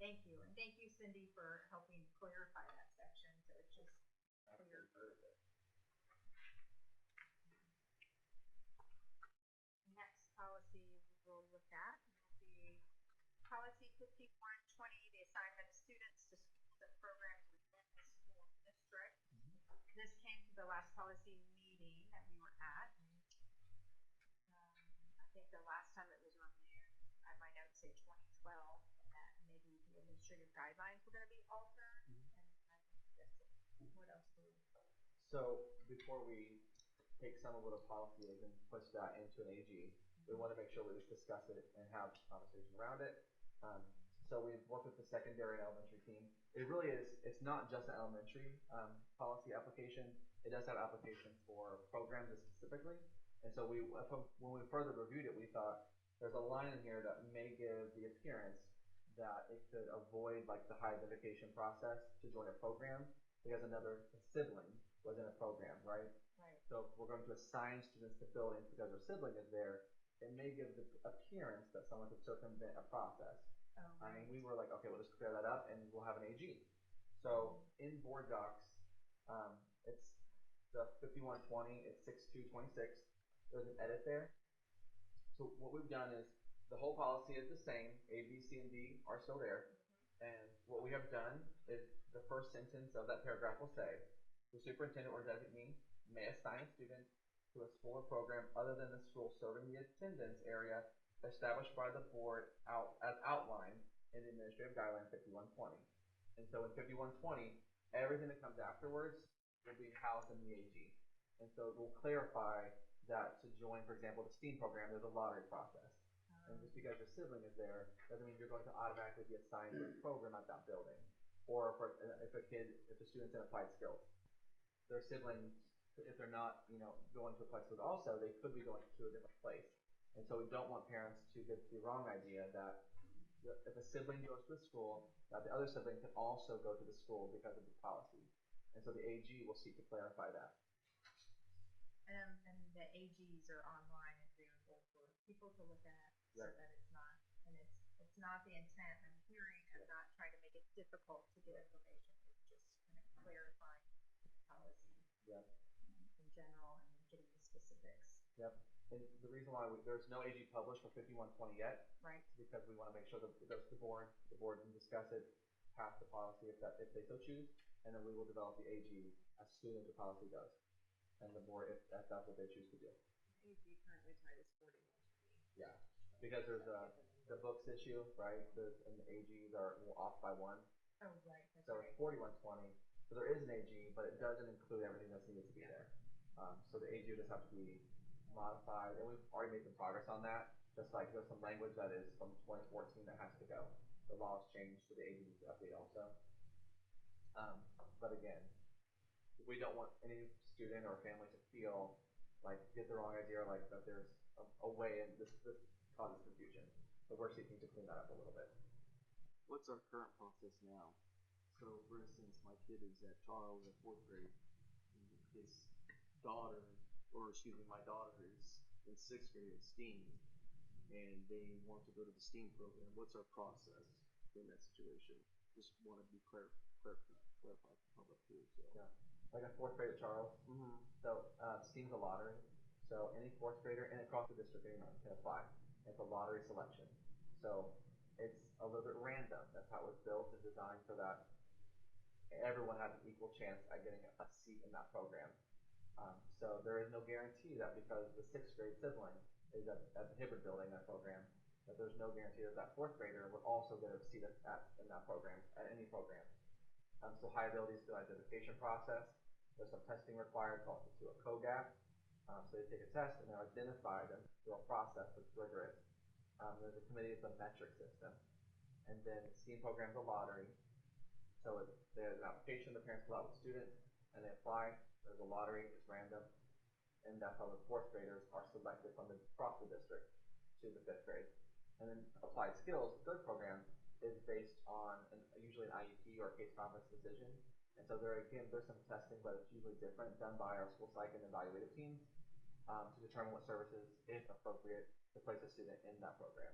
Thank you. And thank you, Cindy, for helping clarify that section so it's just clear. Next policy we'll look at will be policy 5120, the assignment of students to schools and programs within the school district. This came to the last policy meeting that we were at. I think the last time it was reviewed, my notes say 2012, and that maybe the administrative guidelines were going to be altered. And what else do we? So before we take some of what a policy is and push that into an AG, we want to make sure we just discuss it and have conversation around it. So we've worked with the secondary and elementary team. It really is, it's not just an elementary policy application. It does have applications for programs specifically. And so when we further reviewed it, we thought there's a line in here that may give the appearance that it could avoid like the high identification process to join a program because another sibling was in a program, right? Right. So if we're going to assign students to buildings because their sibling is there, it may give the appearance that someone could circumvent a process. Oh, right. And we were like, okay, we'll just clear that up and we'll have an AG. So in board docs, it's the 5120, it's 6226. There's an edit there. So what we've done is the whole policy is the same. A, B, C, and D are still there. And what we have done is the first sentence of that paragraph will say, the superintendent or designee may assign a student to a school or program other than the school serving the attendance area established by the board as outlined in the administrative guideline 5120. And so in 5120, everything that comes afterwards will be housed in the AG. And so it will clarify that to join, for example, the STEAM program, there's a lottery process. And just because your sibling is there doesn't mean you're going to automatically be assigned to a program at that building. Or if a student's in applied skills, their sibling if they're not, going to a place with also, they could be going to a different place. And so we don't want parents to get the wrong idea that if a sibling goes to the school, that the other sibling can also go to the school because of the policy. And so the AG will seek to clarify that. And the AGs are online and available for people to look at, so Right. that it's not the intent. I'm hearing, I'm not trying to make it difficult to get information. It's just kind of clarifying policy Yeah. in general and getting the specifics. Yep. And the reason why there's no AG published for 5120 yet, Right. is because we want to make sure that it goes to the board. The board can discuss it, pass the policy if they so choose, and then we will develop the AG as soon as the policy does, and the board if that's what they choose to do. AG currently tied is 41. Yeah, because there's the books issue, right? And the AGs are off by one. Oh, right. That's So right. it's 4120. So there is an AG, but it doesn't include everything that's needed to be there. So the AG would just have to be modified, and we've already made some progress on that. Just like there's some language that is from 2014 that has to go. The law has changed, so the AG needs to update also. But again, we don't want any student or family to feel like get the wrong idea, or like that there's a way, and this causes confusion. So we're seeking to clean that up a little bit. What's our current process now? So, for instance, my kid is at Charles at 4th grade. His daughter, my daughter is in 6th grade at STEAM, and they want to go to the STEAM program. What's our process in that situation? Just want to be clarified for public too. So. Yeah. Like a 4th grader, Charles. Mm-hmm. So STEAM's a lottery. So any 4th grader and across the district, anyone can apply. It's a lottery selection. So it's a little bit random. That's how it was built and designed so that everyone has an equal chance at getting a seat in that program. So there is no guarantee that because the 6th grade sibling is at the Hibbert building, that program, that there's no guarantee that that 4th grader would also get a seat in that program, at any program. So high ability student identification process. There's some testing required called to a COGAP. So they take a test and they're identified and through a process that's rigorous. There's a committee, it's a metric system. And then STEAM program's a lottery. So there's an application the parents fill out with students and they apply. There's a lottery, it's random. And that's how the 4th graders are selected from across the district to the 5th grade. And then applied skills, the 3rd program, is based on usually an IEP or a case conference decision. And so there's some testing, but it's usually different, done by our school psych and evaluative teams to determine what services, if appropriate, to place a student in that program.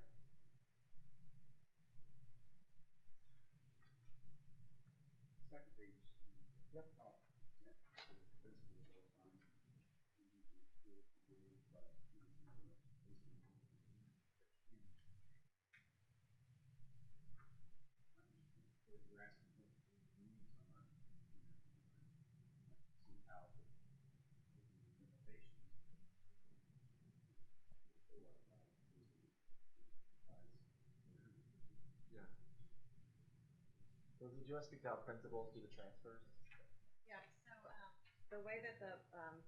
Second page. Yep. Oh, yeah. Principles all the time. You're asking what the needs are. See how the limitations. Yeah. So did you want to speak to how principals do the transfers? Yeah, so the way that the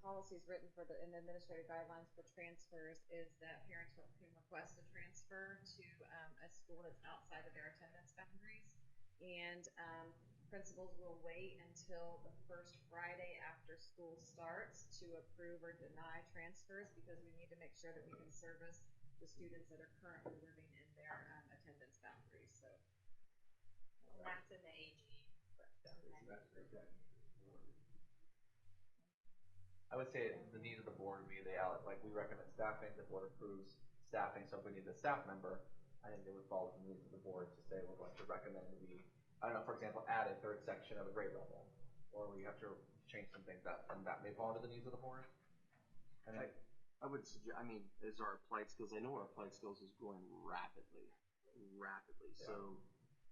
policy is written in the administrative guidelines for transfers is that parents can request a transfer to a school that's outside of their attendance boundaries. And principals will wait until the first Friday after school starts to approve or deny transfers because we need to make sure that we can service the students that are currently living in their attendance boundaries. So. And that's in the AG. Okay. I would say the needs of the board would be like we recommend staffing, the board approves staffing. So if we need a staff member, I think it would fall within the needs of the board to say we're going to recommend I don't know, for example, add a 3rd section of a grade level, or we have to change some things that may fall into the needs of the board. And I would suggest, is our applied skills, I know our applied skills is growing rapidly. Yeah. So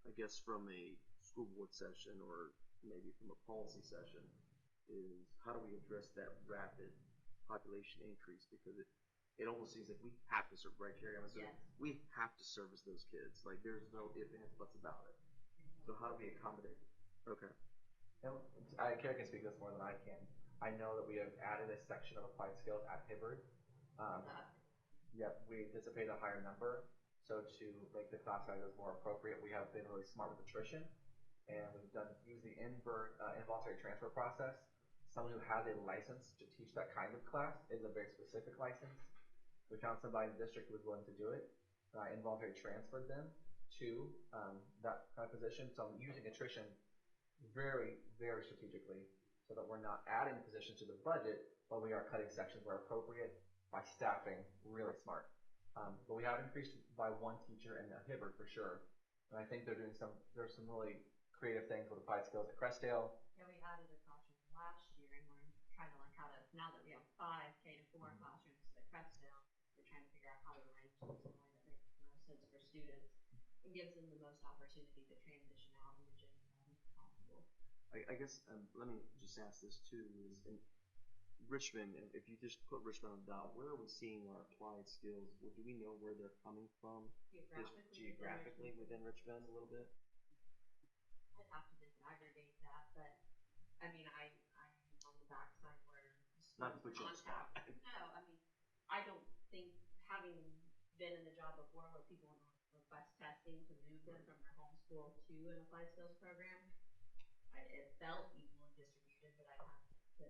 I guess from a school board session or maybe from a policy session is how do we address that rapid population increase? Because it almost seems like we have to serve, right, Carrie? Yes. We have to service those kids. Like there's no ifs, ands, buts about it. So how do we accommodate? Okay. And Carrie can speak this more than I can. I know that we have added a section of applied skills at Hibbert. Yep, we anticipate a higher number. So to make the class sizes more appropriate, we have been really smart with attrition, and we've used the involuntary transfer process. someone who has a license to teach that kind of class is a very specific license. We found somebody in the district who was willing to do it. And I involuntary transferred them to that kind of position. So I'm using attrition very, very strategically so that we're not adding positions to the budget, but we are cutting sections where appropriate by staffing really smart. But we have increased by one teacher in Hibbert for sure. And I think there's some really creative things with applied skills at Crestdale. Yeah, we added a classroom last year, and we're trying to learn how to, now that we have 5 K-4 classrooms at Crestdale, we're trying to figure out how to arrange those in a way that makes the most sense for students and gives them the most opportunity to transition out in the gym as possible. I guess let me just ask this too: is in Richmond, if you just put Richmond on the dot, where are we seeing our applied skills? Well, do we know where they're coming from? Geographically within Richmond a little bit? I'd have to disaggregate that, but I mean, I'm on the backside where not to put you on the spot. No, I mean, I don't think, having been in the job before where people would request testing to move them from their home school to an applied skills program, it felt equally distributed, but I'd have to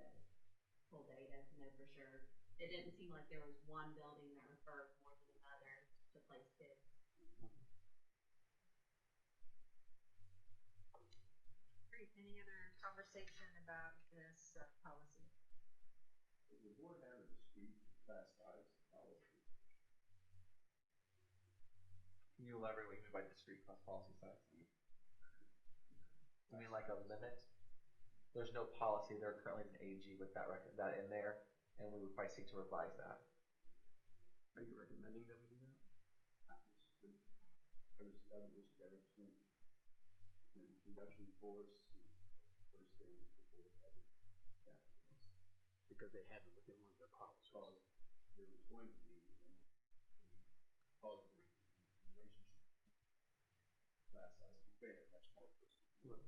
pull data to know for sure. It didn't seem like there was one building that referred more than another to place kids. Great. Any other conversation about this policy? Does the board have a discrete class size policy? Can you elaborate what you mean by discrete class policy size? You mean like a limit? There's no policy. There currently is an AG with that in there, and we would probably seek to revise that. Are you recommending that we do that? I was reduction force, first thing before having because they have it within one of their policies. There was going to be a positive relationship. Class size fair, much more personal. Yeah.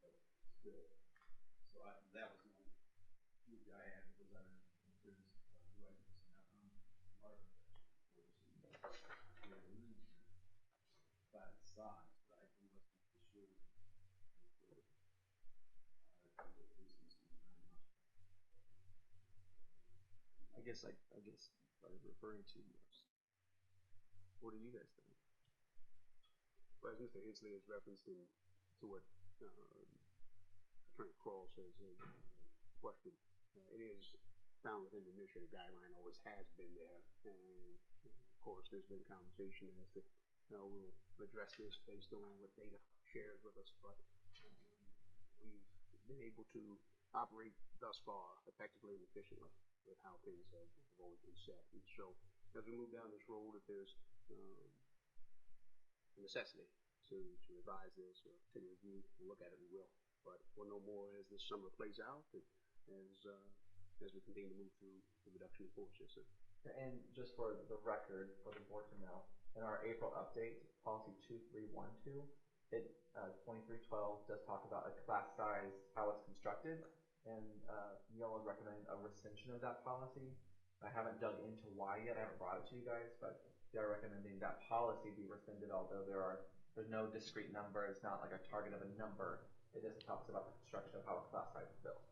But still, so that was the only I had because I there's do I use now our class size, but I wasn't for sure. I guess I was referring to what do you guys think? Well, as Mr. Hensley is referencing to what Attorney Kroll says in the question, it is found within the administrative guideline, always has been there, and of course there's been conversation as to we'll address this based on what data shared with us, but we've been able to operate thus far effectively and efficiently with how things have always been set. And so as we move down this road, if there's a necessity to revise this or to review and look at it, we will. But we'll know more as this summer plays out and as we continue to move through the reduction in force. Yes, sir. And just for the record, for the board to know, in our April update, policy 2312, it 2312 does talk about a class size, how it's constructed, and Neil is recommending a rescission of that policy. I haven't dug into why yet. I haven't brought it to you guys, but they are recommending that policy be rescinded. Although there's no discrete number. It's not like a target of a number. It just talks about the construction of how a class size is built.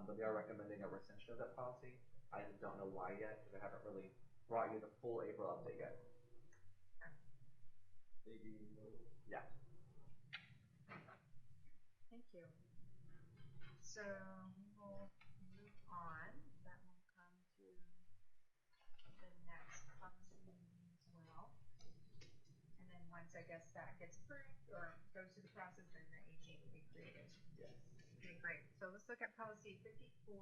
But they are recommending a rescission of that policy. I just don't know why yet because I haven't really brought you the full April update yet. Yeah. Thank you. So we will move on. That will come to the next policy meeting as well. And then once I guess that gets approved or goes through the process, then the AG will be created. Yes. Okay, great. So let's look at policy 5410,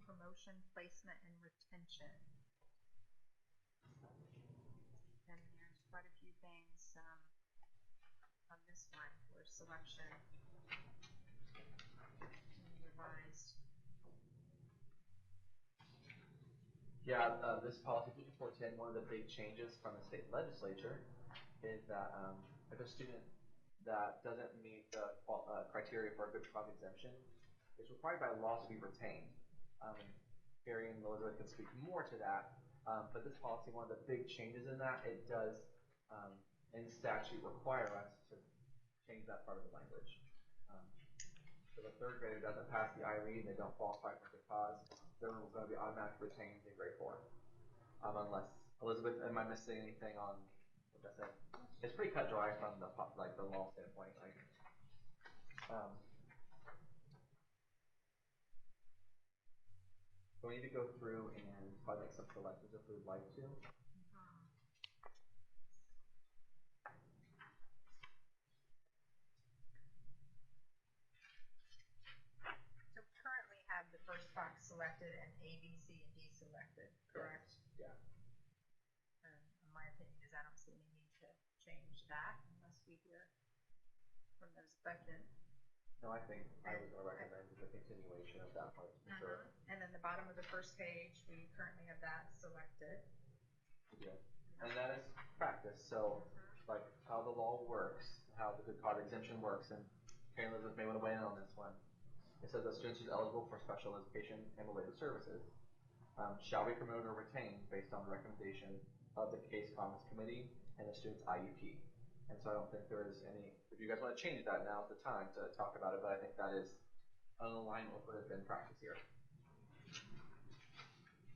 promotion, placement, and retention. And there's quite a few things on this one for selection and revised. Yeah, this policy 5410, one of the big changes from the state legislature is that if a student that doesn't meet the criteria for a good cause exemption is required by law to be retained. Carrie and Elizabeth can speak more to that, but this policy, one of the big changes in that, it does in statute require us to change that part of the language. So So the third grader doesn't pass the IRE and they don't qualify for the cause, they're going to be automatically retained in grade 4. Unless, Elizabeth, am I missing anything on what I said? It's pretty cut dry from the law standpoint. So we need to go through and probably make some selections if we would like to. So we currently have the first box selected and A, B, C, and D selected, correct? Yeah. In my opinion, is I don't see any need to change that unless we hear from those affected. No, I think I would recommend the continuation of that part for sure. And then the bottom of the first page, we currently have that selected. Yeah. And that is practice. So, like how the law works, how the good cause exemption works, and Karen Elizabeth may want to weigh in on this one. It says that students who are eligible for special education and related services shall be promoted or retained based on the recommendation of the case conference committee and the student's IEP. And so I don't think there is any, if you guys want to change that, now's the time to talk about it, but I think that is in alignment with what has been practiced here.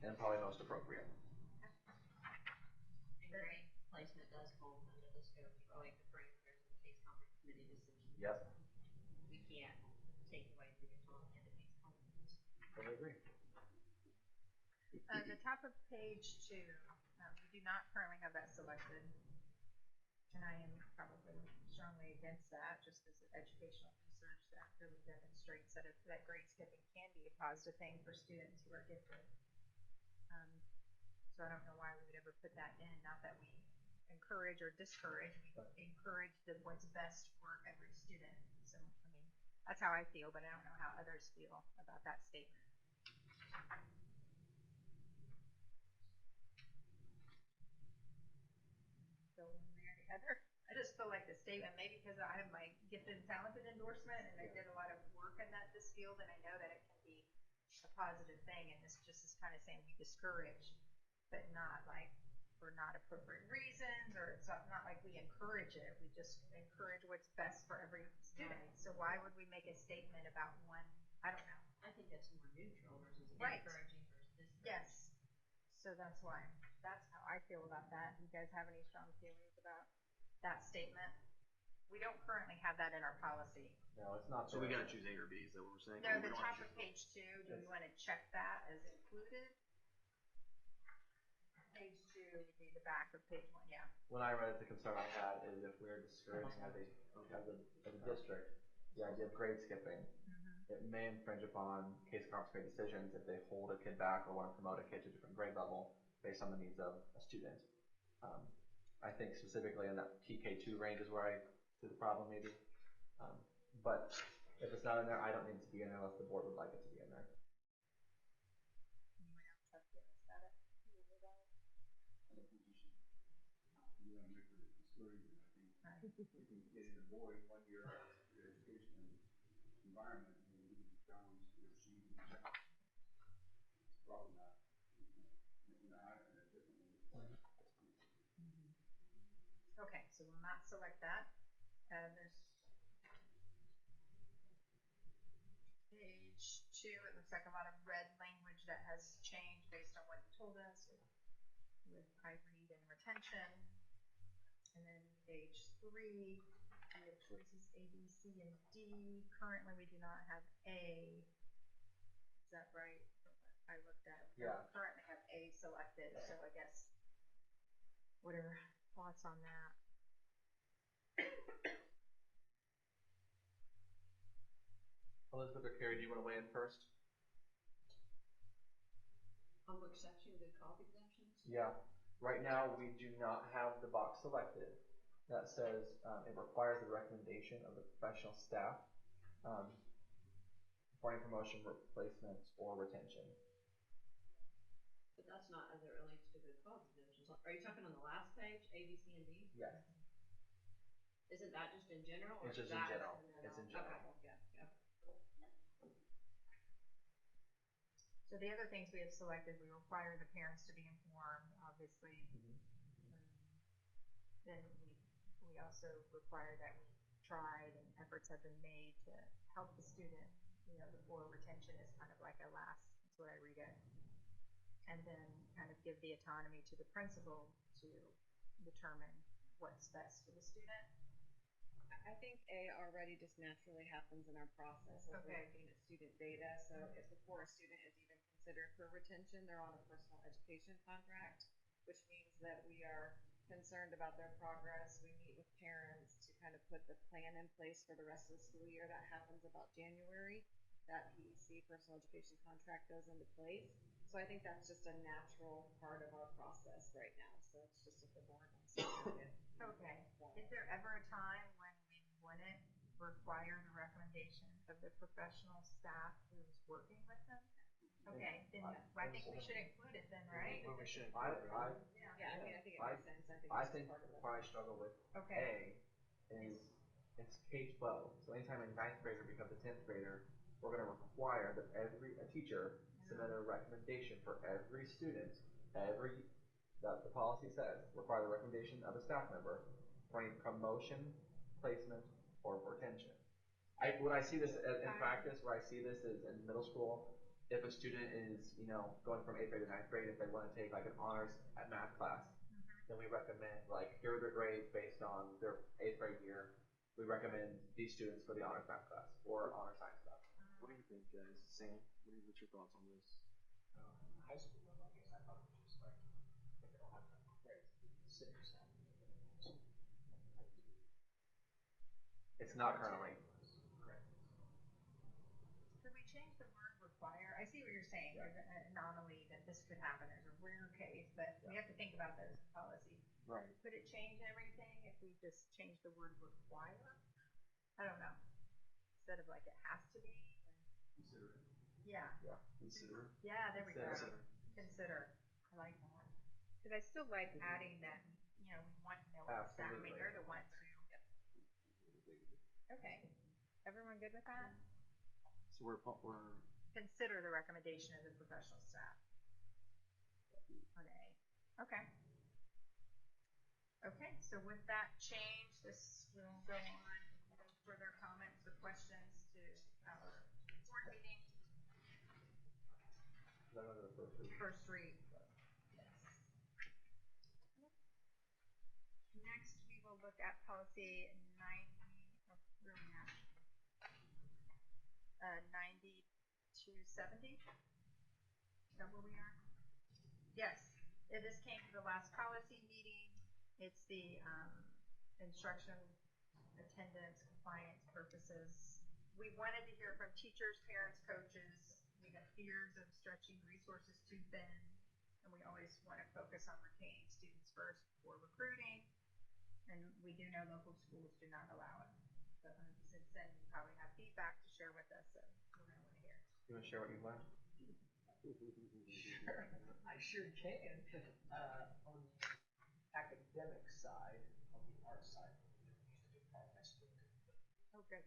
And probably most appropriate. And grade placement does fall under the scope or like the parameters of the case conference committee decision. Yep. We can't take away the autonomy of the case conference. Totally agree. The top of page 2, we do not currently have that selected. And I am probably strongly against that, just as educational research that really demonstrates that grade skipping can be a positive thing for students who are gifted. So I don't know why we would ever put that in. Not that we encourage or discourage. We encourage what's best for every student. So I mean, that's how I feel, but I don't know how others feel about that statement. Go one way or the other. I just feel like the statement, maybe because I have my gifted and talented endorsement and I did a lot of work in this field, and I know that it can be a positive thing, and this just is kind of saying we discourage, but not like for not appropriate reasons, or it's not like we encourage it. We just encourage what's best for every student. Right. So why would we make a statement about one? I don't know. I think that's more neutral versus right. encouraging versus discouraging. Yes. So that's why. That's how I feel about that. Do you guys have any strong feelings about that statement? We don't currently have that in our policy. No, it's not. So we gotta choose A or B, is that what we're saying? No, the top of page 2, do we want to check that as included? Page 2 would be the back of page 1, yeah. When I read it, the concern I had is if we're discouraging as a district the idea of grade skipping, it may infringe upon case conference grade decisions if they hold a kid back or want to promote a kid to a different grade level based on the needs of a student. I think specifically in that TK2 range is where I see the problem maybe. But if it's not in there, I don't need it to be in there unless the board would like it to be in there. Anyone else have feelings about it? I don't think you should, you want to make it discouraging. I think you can get in a boy 1 year out of your education environment, and you can challenge your student challenge. It's probably not, I definitely. Okay, so we'll not select that. There's page 2, it looks like a lot of red language that has changed based on what you told us with I read and retention. And then page 3, we have choices A, B, C, and D. Currently we do not have A. Is that right? I looked at it. We don't currently have A selected, so I guess what are thoughts on that? Elizabeth or Carrie, do you want to weigh in first? On which section, good cause exemptions? Yeah. Right now, we do not have the box selected that says it requires the recommendation of the professional staff for any promotion, replacements, or retention. But that's not as it relates to good cause exemptions. Are you talking on the last page, A, B, C, and D? Yes. Isn't that just in general? Or It's just in general. It's in general. Okay. Yeah. So the other things we have selected, we require the parents to be informed, obviously. Then we also require that we tried and efforts have been made to help the student, you know, before retention is kind of like a last, that's what I read it. And then kind of give the autonomy to the principal to determine what's best for the student. I think A already just naturally happens in our process as we're Okay. looking at student data. So if before a student is even considered for retention, they're on a personal education contract, which means that we are concerned about their progress. We meet with parents to kind of put the plan in place for the rest of the school year. That happens about January. That PEC, personal education contract, goes into place. So I think that's just a natural part of our process right now. So it's just if the board wants to make it. Okay. Is there ever a time when we wouldn't require the recommendation of the professional staff who's working with them? Okay, then I think we should include it then, right? Well, we should. I Yeah, I mean, I think it makes sense. I it's think part of it. where I struggle with Okay. A is it's K-12. So anytime a ninth grader becomes a 10th grader, we're going to require that a teacher submit a recommendation for every student, that the policy says, require the recommendation of a staff member for any promotion, placement, or retention. When I see this in practice, where I see this is in middle school, if a student is, you know, going from 8th grade to 9th grade, if they want to take like an honors at math class, then we recommend, like, here are their grades based on their 8th grade year. We recommend these students for the honors math class or honors science class. What do you think, guys? Sam, what's your thoughts on this? High school level, I guess I thought it was just like, if they don't have enough grades, sit yourself. It's not currently. Could we change the word require? I see what you're saying. There's an anomaly that this could happen. There's a rare case, but we have to think about those in policy. Right. Could it change everything if we just change the word require? I don't know. Instead of like it has to be. Consider it. Yeah. Yeah. Consider. Yeah, there we go. Consider. Consider. I like that. Because I still like adding that, you know, we want to know what staff, I mean, Absolutely. they're the ones who. Okay. Everyone good with that? So we're Consider the recommendation of the professional staff. On A. Okay. Okay, so with that change, this will go on. No further comments or questions to our board meeting. First read. Next, we will look at policy 9270. Is that where we are? Yes. This came to the last policy meeting. It's the instruction, attendance, compliance purposes. We wanted to hear from teachers, parents, coaches. We have fears of stretching resources too thin, and we always want to focus on retaining students first before recruiting. And we do know local schools do not allow it. So since then, you probably have feedback to share with us, so we're going to want to hear. You want to share what you've learned? Sure, I sure can. On the academic side, on the art side, we used to do part of my school. Oh, good.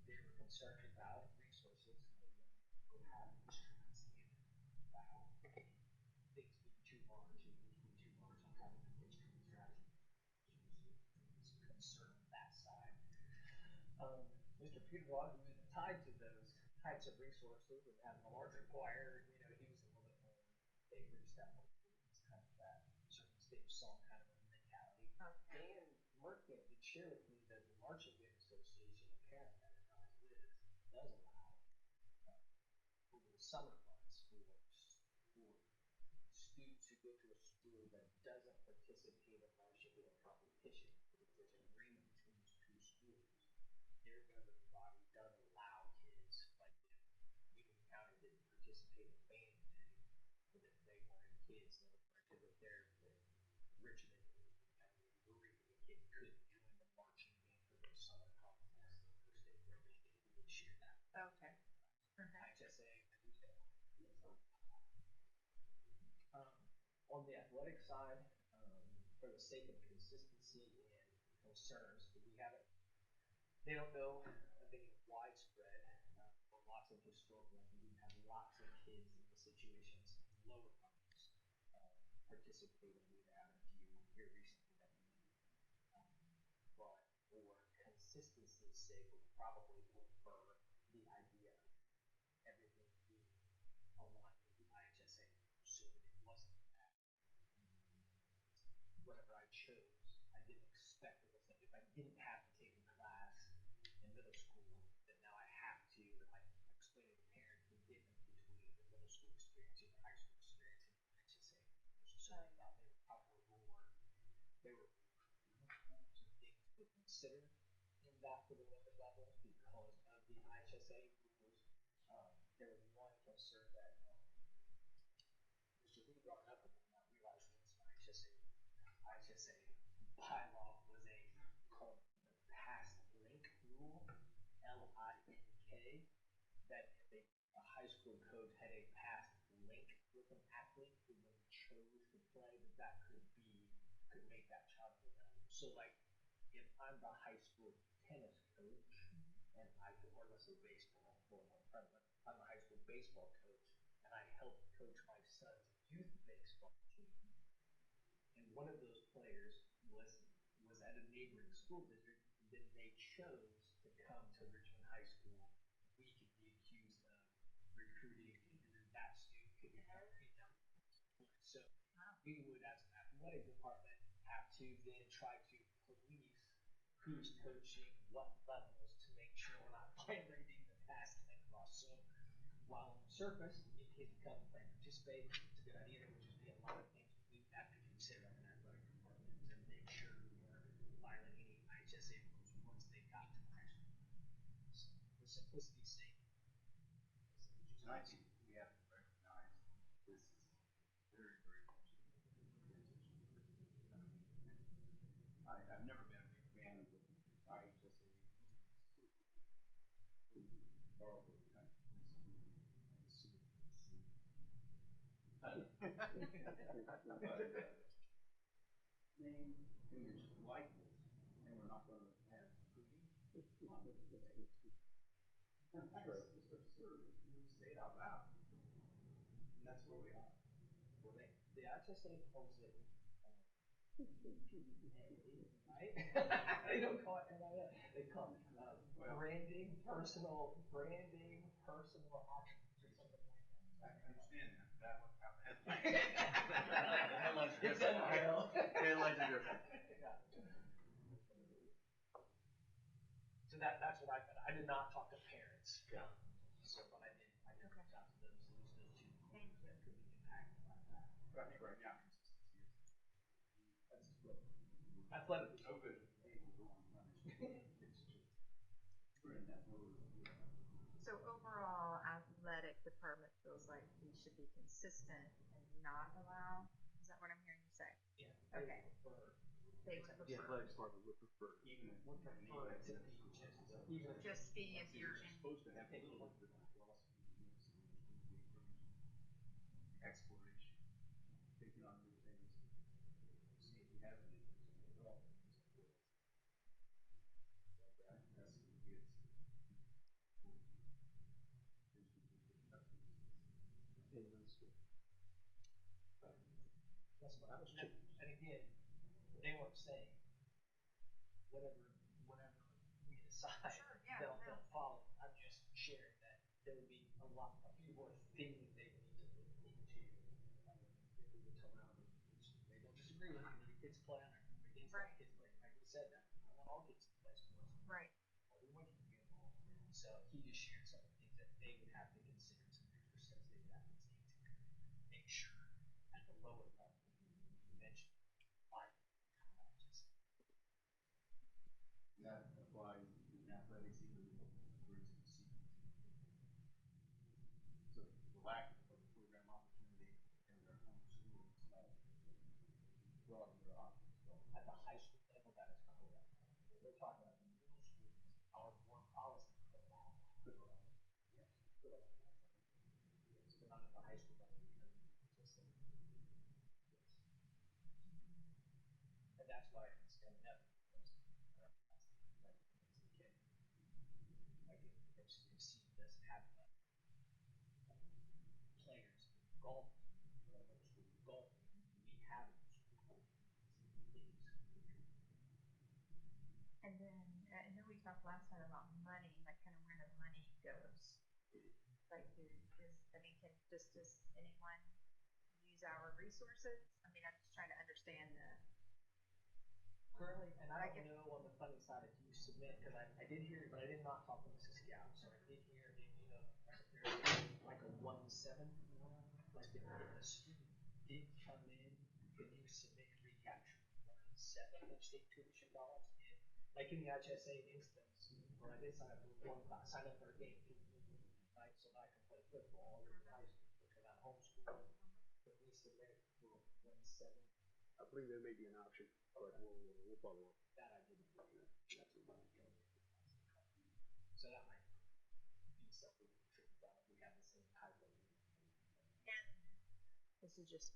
They were concerned about resources. They would have instruments about things being too large, and being too large on having an instrument strategy. Some concern on that side. Mr. Peter Log, who is tied to those types of resources and having a larger choir, you know, he was a little bit more favored that one. It's kind of that certain stage song kind of a mentality. And Mark did share with me that the Marching Band Association of Canada, that Liz does allow over the summer months for students who go to a school that doesn't participate in marching band competition. If there's an agreement between these two schools, their governing body does allow kids, like if Union County didn't participate in band day, but if they wanted kids that were to go there, Richmond and agreed the kid could join the marching band for their summer contest. The first day we would share that. Okay. IHSA, on the athletic side, for the sake of consistency and concerns, we haven't. They don't know of any widespread or lots of historical. We've had lots of kids in the situations, lower levels, participating. We've had a few here recently that we consistency's sake, would probably prefer the idea of everything being aligned with the IHSA, so that it wasn't that whatever I chose, I didn't expect it was like, if I didn't have to take a class in middle school, then now I have to, and like explaining to parents the difference between the middle school experience and the high school experience in IHSA. So I thought they were probably more, they were some things to consider in that for the lower levels because of the IHSA rules. There was one concern that Mr. Lee brought up, and not realizing it's an IHSA bylaw was a called the pass link rule, LINK, that if a high school coach had a past link with an athlete who then chose to play, that could make that child irrelevant. So like if I'm the high school tennis coach and or let's say baseball, I'm a high school baseball coach and I help coach my son's youth baseball team, and one of those players was at a neighboring school district, then they chose to come to Richmond High School, we could be accused of recruiting, and then that student could become so we would, as an athletic department, have to then try to police who's coaching what levels to make sure we're not violating the pass link law. So while on the surface, if kids come and play participate, it's a good idea. There would just be a lot of things we have to consider as an athletic department to make sure we weren't violating any IHSA rules once they got to the high school. So for simplicity's sake, And I think we have to recognize this is very, very much I've never been a big fan of the IHSA or the kind of name, image, likeness, and we're not going to have cooking. It's absurd. You say it out loud. And that's where we are. well, the IHSA calls it right? They don't call it NIL. They call it branding, personal attributes or something like that. I understand that. That was how the headlines. The headlines are It's different. NIL. Headlines are different. Yeah. So that's what I thought. I did not talk to parents. Yeah. So, but I did reach out to those two groups that could be impacted by that. But I think right now consistency is That's good. Athletic. no good. People go unpunished. It's true. We're in that mode. So overall, athletic department feels like we should be consistent and not allow, is that what I'm hearing you say? Yeah. Okay. They would The prefer, athletic department would prefer. Even if Would prefer it to be even if just be if you're in, supposed to have a little bit of philosophy, exploration, taking on new things, see if you have any at all. That's the kids. That's what I was checking. And again, they weren't saying whatever we decide, Sure, yeah, they'll follow. I'm just sharing that there would be a lot of more things they would need to look into if we were to allow them. They don't disagree with it. Let kids play on it. Kids let kids play. Like we said that. I want all kids to play sports. right, Everyone can be involved. So he just shared some of the things that they would have to consider, some extra steps they would have to take to make sure at the lower level eventually like just That applies in athletics even, for instance, so the lack of program opportunity in their home schools, broaden their options. at the high school level that is correct. What we're talking about in middle school is our board policy could allow that. Yes, could allow that. Yes, but not at the high school level because it's just yes. And that's why it's coming up because that's the kid. Like if C doesn't have players in golf, golf, we have and then, I know we talked last time about money, like kind of where the money goes. Like, does anyone use our resources? I mean, I'm just trying to understand the. Currently, and I don't know on the funding side if you submit, because I did hear, but I did not talk to Mrs. Scout, so I did hear maybe there's like a 1-7, like if a student did come in, could you submit recapture 1-7 of state tuition dollars? Like in the HSA instance, when I did sign up for one class, sign up for a game, right, so that I could play football or high school because I'm homeschooled. But we submitted for 1-7. I believe there may be an option, but we'll follow up. That I didn't know. That's what my so that might be something we should have done if we have the same type of. And this is just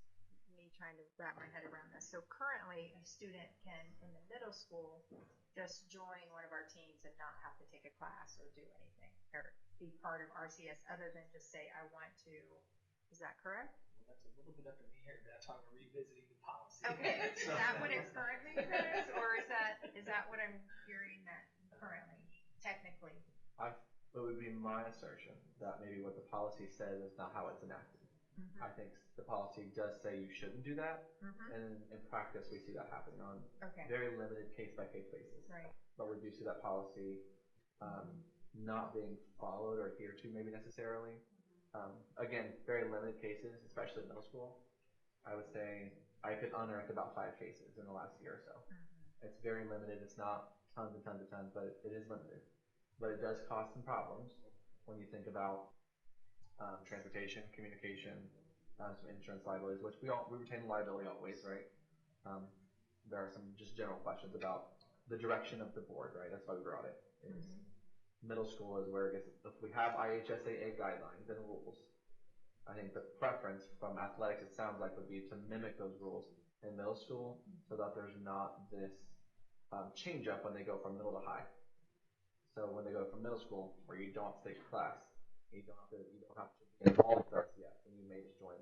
me trying to wrap my head around this. So currently, a student can, in the middle school, just join one of our teams and not have to take a class or do anything or be part of RCS other than just say, I want to. Is that correct? Well, that's a little bit up in the air. That's why we're revisiting the policy. Okay, is that what it currently is, or is that what I'm hearing that currently, technically? It would be my assertion that maybe what the policy says is not how it's enacted. Mm-hmm. I think the policy does say you shouldn't do that, and in practice we see that happening on very limited case-by-case basis. Right. But we do see that policy not being followed or adhered to maybe necessarily. Again, very limited cases, especially middle school. I would say I could unearth about 5 cases in the last year or so. It's very limited. It's not tons and tons and tons, but it is limited. But it does cause some problems when you think about transportation, communication, some insurance liabilities, which we retain liability always, right? There are some just general questions about the direction of the board, right? That's why we brought it. Middle school is where it gets, if we have IHSAA guidelines and rules, I think the preference from athletics, it sounds like, would be to mimic those rules in middle school so that there's not this change up when they go from middle to high. So when they go from middle school, where you don't have to take a class, you don't have to be involved with RCS, and you may just join,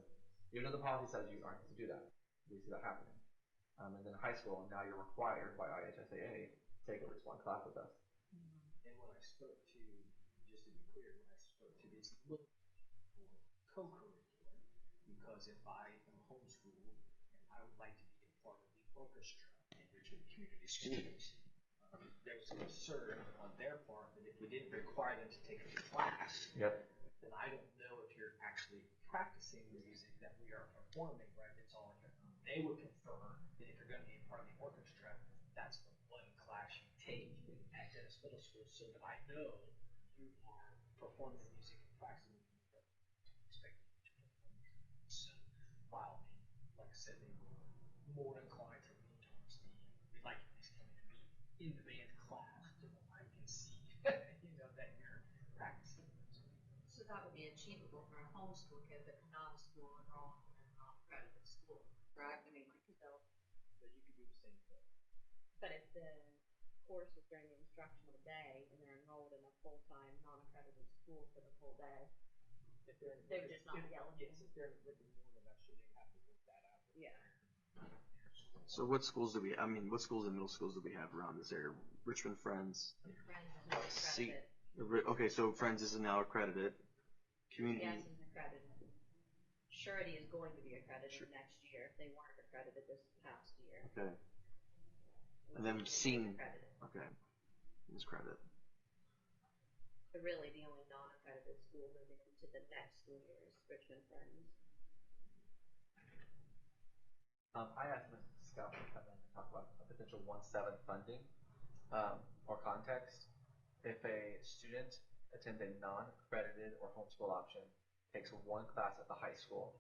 even though the policy says you aren't supposed to do that. We see that happening. And then high school, now you're required by IHSAA to take at least one class with us. And when I spoke to, just to be clear, when I spoke to this little co-curricular, because if I am homeschooled and I would like to be a part of the orchestra in Richmond Community Schools, there was a concern on their part that if we didn't require them to take a class, then I don't know if you're actually practicing the music that we are performing, right? It's all in your. They would prefer that if you're going to be a part of the orchestra, that's the one class you take at Dennis Middle School, so that I know you are performing the music and practicing the music that we expect you to perform. So while like I said, they were more inclined to lean towards we'd like you to come in and be in the band class so that I can see that you're practicing. So that would be achievable for a homeschool kid that cannot school enroll in a non-accredited school, correct? I mean, like but you could do the same thing. But if the course is during the instructional day and they're enrolled in a full-time non-accredited school for the full day, they would just not be eligible. Yes, if they're written more than that, so they have to work that out. Yeah. So what schools do what schools and middle schools do we have around this area? Richmond Friends. Friends is not accredited. Okay, so Friends is now accredited. Community. Yes, is accredited. Surety is going to be accredited next year. They weren't accredited this past year. Okay. And then Scene. Okay. Is credited. But really, the only non-accredited school moving into the next school year is Richmond Friends. I asked Mrs. Scout to come in and talk about a potential 1-7 funding or context. If a student attends a non-accredited or homeschool option, takes one class at the high school,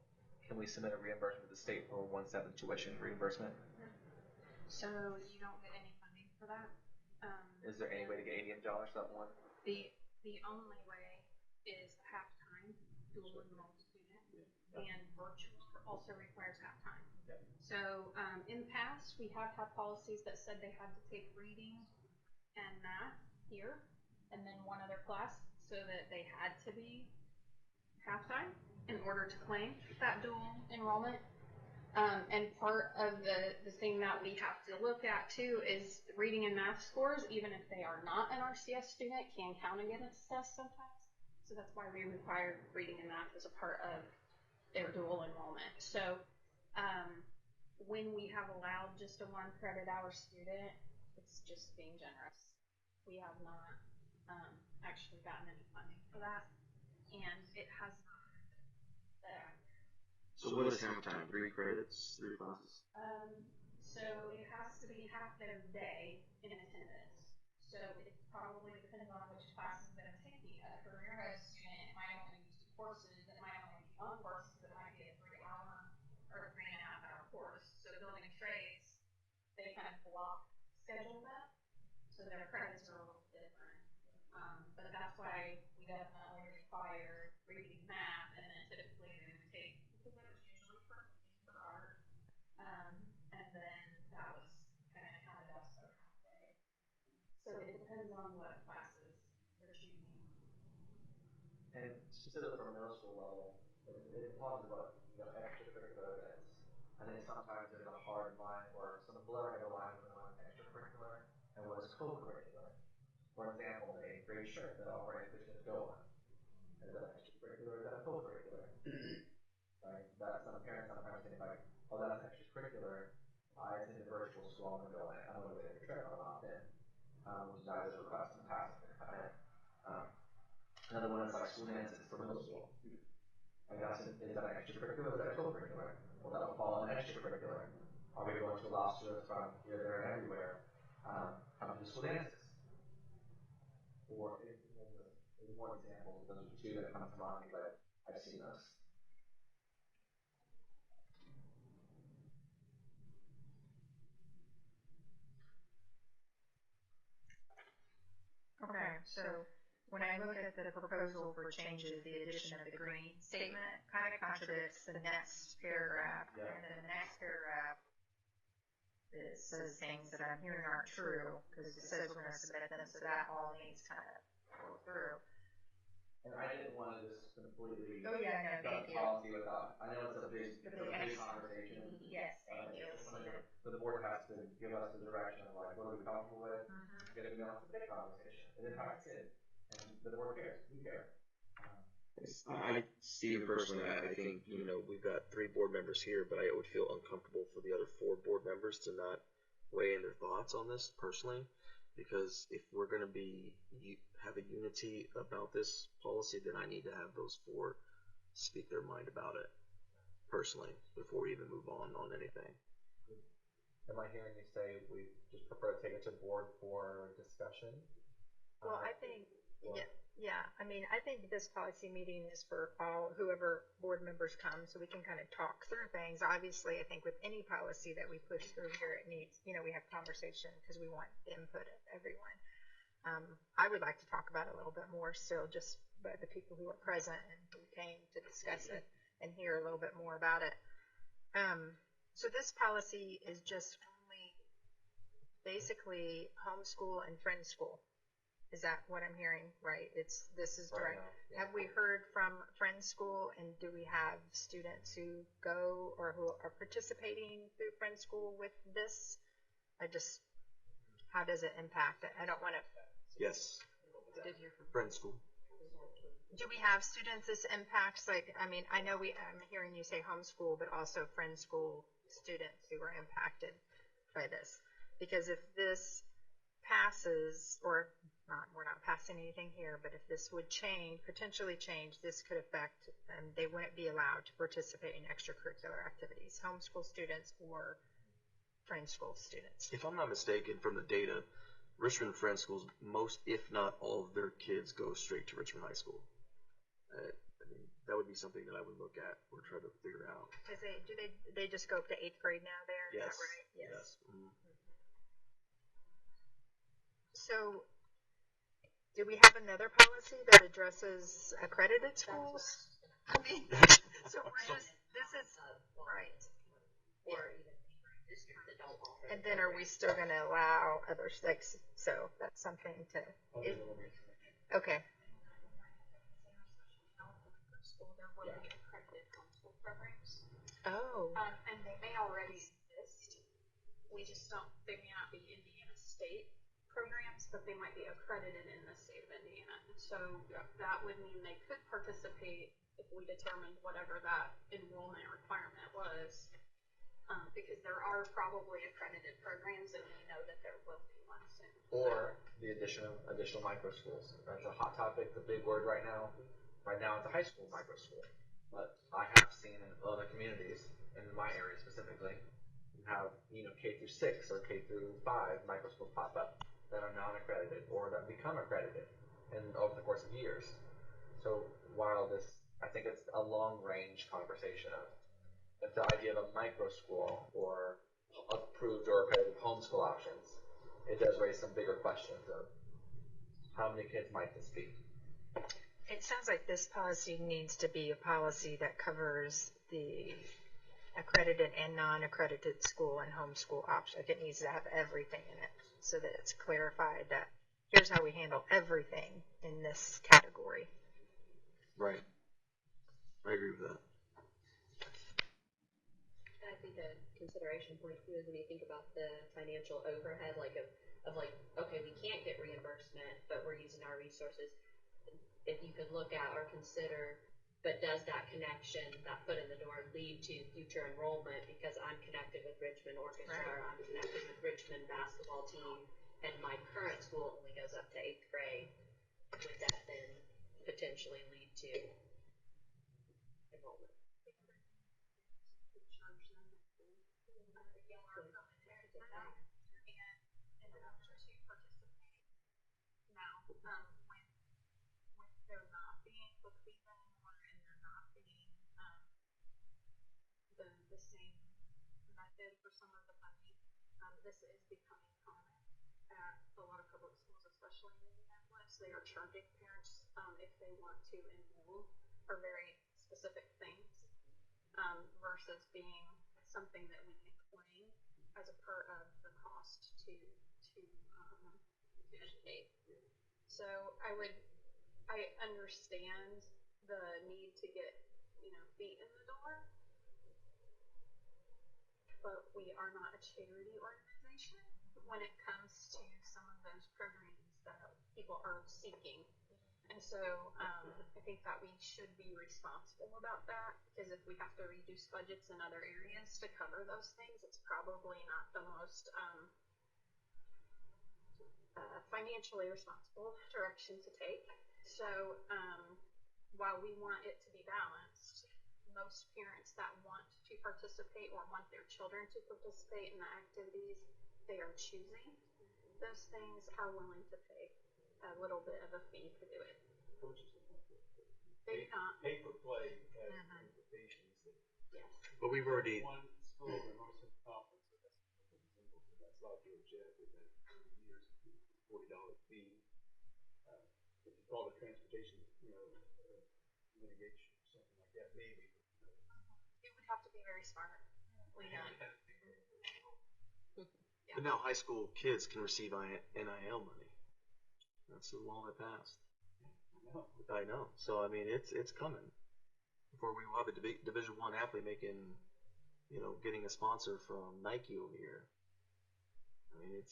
can we submit a reimbursement to the state for 1-7 tuition reimbursement? So you don't get any funding for that. Is there any way to get $80 for that one? The only way is half-time dual enrolled student, and virtual also requires half-time. Yep. So in the past, we have had policies that said they had to take reading and math here, and then one other class, so that they had to be half-time in order to claim that dual enrollment. And part of the thing that we have to look at too is reading and math scores, even if they are not an RCS student, can count against us sometimes. So that's why we require reading and math as a part of their dual enrollment. So when we have allowed just a 1 credit hour student, it's just being generous. We have not actually gotten any funding for that, and it has not been. So what is count time? 3 credits, 3 classes? So it has to be half their day in attendance. So it probably depends on which classes that I'm taking. A career ed student, it might only be 2 courses, it might only be 1 course, it might be a 3-hour or a 3.5-hour course. So building trades, they kind of block schedule that, so their credits are a little different. But that's why we definitely require reading math, and then typically they would take, because that was usually for art, and then that was kind of counted as their half day. So it depends on what classes they're choosing. And specifically for middle school level, it talks about extracurricular events. I think sometimes there's a hard line or some blurring of the line between what's extracurricular and what is co-curricular. For example, the 8th grade shirt that all organizations go on. Is that extracurricular or is that co-curricular? Right? That some parents sometimes think like, oh, that's extracurricular. I attend a virtual school, I'm going to go in. I'm going to take a trip, I'm opt in. Which is either request and pass and come in. Another one is like school dances for middle school. I guess is that extracurricular or is that co-curricular? Well, that would fall in extracurricular. Are we going to allow students from here, there, and everywhere come to school dances? Or there's more examples. Those are 2 that come to mind, but I've seen those. Okay, so when I look at the proposal for changes, the addition of the green statement kind of contradicts the next paragraph. Yeah. And then the next paragraph, it says things that I'm hearing aren't true, because it says we're going to submit them, so that all needs kind of go through. And I didn't want to just completely Oh yeah, no, thank you. policy without. I know it's a big Yes. conversation. Yes, thank you. But the board has to give us the direction of like, what are we comfortable with? Get it it's a big conversation. It impacts kids, and the board cares. We care. I, Steve, personally, I think, we've got 3 board members here, but I would feel uncomfortable for the other 4 board members to not weigh in their thoughts on this personally, because if we're going to have a unity about this policy, then I need to have those 4 speak their mind about it personally before we even move on anything. Am I hearing you say we just prefer to take it to board for discussion? Well, I think, yeah. I mean, I think this policy meeting is for whoever board members come, so we can kind of talk through things. Obviously, I think with any policy that we push through here, it needs, we have conversation because we want the input of everyone. I would like to talk about it a little bit more still, just by the people who are present and who came to discuss it and hear a little bit more about it. So this policy is just only basically homeschool and friend school. Is that what I'm hearing? Right. This is direct. Right. Yeah. Have we heard from friend school, and do we have students who go or who are participating through friend school with this? How does it impact it? I don't want to. Yes. Friend school. Do we have students this impacts? Like, I mean, I know I'm hearing you say homeschool, but also friend school students who are impacted by this. Because if this passes, or not, we're not passing anything here, but if this would potentially change, this could affect, they wouldn't be allowed to participate in extracurricular activities, homeschool students or friend school students. If I'm not mistaken, from the data, Richmond Friend Schools, most, if not all of their kids go straight to Richmond High School. I mean, that would be something that I would look at or try to figure out. Because they just go up to 8th grade now there? Yes. Is that right? Yes. Mm-hmm. So, do we have another policy that addresses accredited schools? I mean, so this is, right. And then are we still going to allow other stakes? So that's something to, okay. Oh. And they already exist. We just don't, they may not be Indiana State programs, but they might be accredited in the state of Indiana. So that would mean they could participate if we determined whatever that enrollment requirement was. Because there are probably accredited programs, and we know that there will be one soon. Or the addition of additional micro schools. That's a hot topic, the big word right now. Right now, it's a high school micro school. But I have seen in other communities, in my area specifically, you have K through 6 or K through 5 micro schools pop up that are non-accredited or that become accredited over the course of years. So while I think it's a long-range conversation of if the idea of a micro school or approved or accredited homeschool options, it does raise some bigger questions of how many kids might this be? It sounds like this policy needs to be a policy that covers the accredited and non-accredited school and homeschool options. It needs to have everything in it so that it's clarified that here's how we handle everything in this category. Right. I agree with that. And I think a consideration point too is when you think about the financial overhead, like of like, okay, we can't get reimbursement, but we're using our resources. If you could look at or consider, but does that connection, that foot in the door, lead to future enrollment because I'm connected with Richmond Orchestra, Right. or I'm connected with Richmond basketball team, and my current school only goes up to 8th grade? Would that then potentially lead to enrollment? The same method for some of the funding. This is becoming common at a lot of public schools, especially in Indianapolis. They are charging parents if they want to enroll for very specific things versus being something that we can claim as a part of the cost to educate. So I understand the need to get feet in the door, but we are not a charity organization when it comes to some of those programs that people are seeking. And so I think that we should be responsible about that, because if we have to reduce budgets in other areas to cover those things, it's probably not the most financially responsible direction to take. So while we want it to be balanced, most parents that want to participate or want their children to participate in the activities they are choosing, those things are willing to pay a little bit of a fee to do it. They not Pay for play has implications. yes. But we've already. One school in North Central Conference, that's not your jet, we've had years, $40 fee. If you call it transportation, mitigation or something like that, maybe. It would have to be very smart. But now high school kids can receive NIL money. That's the law that passed. I know. So I mean, it's coming. Before we will have a Division I athlete making, getting a sponsor from Nike over here. I mean,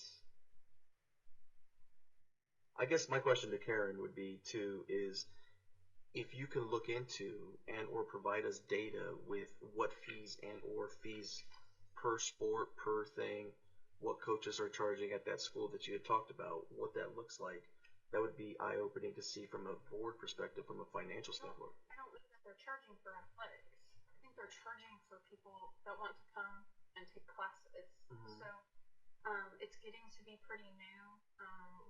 I guess my question to Karen would be too is, if you can look into and or provide us data with what fees and or fees per sport, per thing, what coaches are charging at that school that you had talked about, what that looks like, that would be eye-opening to see from a board perspective, from a financial standpoint. I don't think that they're charging for athletics. I think they're charging for people that want to come and take classes. Mm-hmm. So it's getting to be pretty new.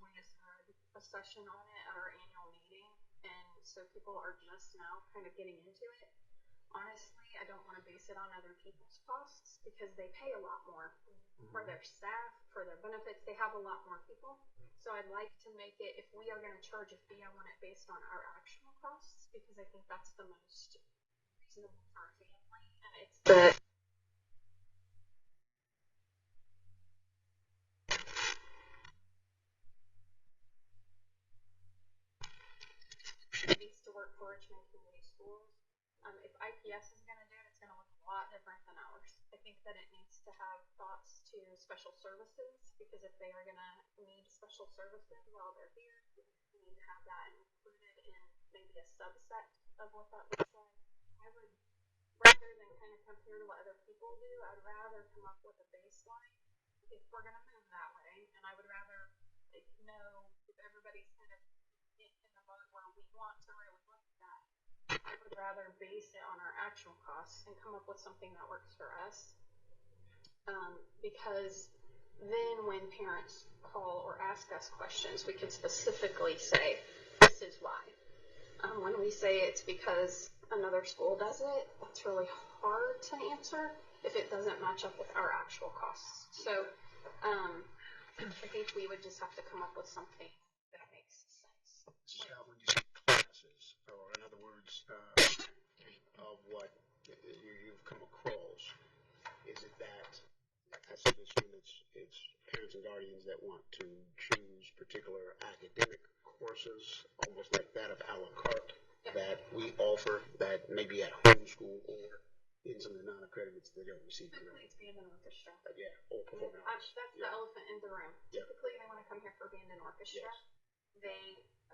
We just had a session on it at our annual meeting, and so people are just now kind of getting into it. Honestly, I don't want to base it on other people's costs because they pay a lot more for their staff, for their benefits. They have a lot more people. So I'd like to make it, if we are going to charge a fee, I want it based on our actual costs, because I think that's the most reasonable for a family. And it's the it needs to work for Richmond Community Schools. If IPS is going to do it, it's going to look a lot different than ours. I think that it needs to have thoughts to special services, because if they are gonna need special services while they're here, we need to have that included in maybe a subset of what that looks like. I would, rather than kind of compare to what other people do, I'd rather come up with a baseline if we're gonna move that way, and I would rather know if everybody's kind of in the boat where we want to really look at that. I would rather base it on our actual costs and come up with something that works for us. Because then when parents call or ask us questions, we can specifically say, this is why. When we say it's because another school does it, that's really hard to answer if it doesn't match up with our actual costs. So I think we would just have to come up with something that makes sense. Scott, when you say classes, or in other words, of what you've come across, is it that I see this when it's parents and guardians that want to choose particular academic courses, almost like that of a la carte, that we offer that maybe at homeschool or in some of the non-accredited they don't receive. Typically it's band and orchestra. Yeah, or performing arts. That's the elephant in the room. Yeah. Typically they want to come here for band and orchestra. Yes.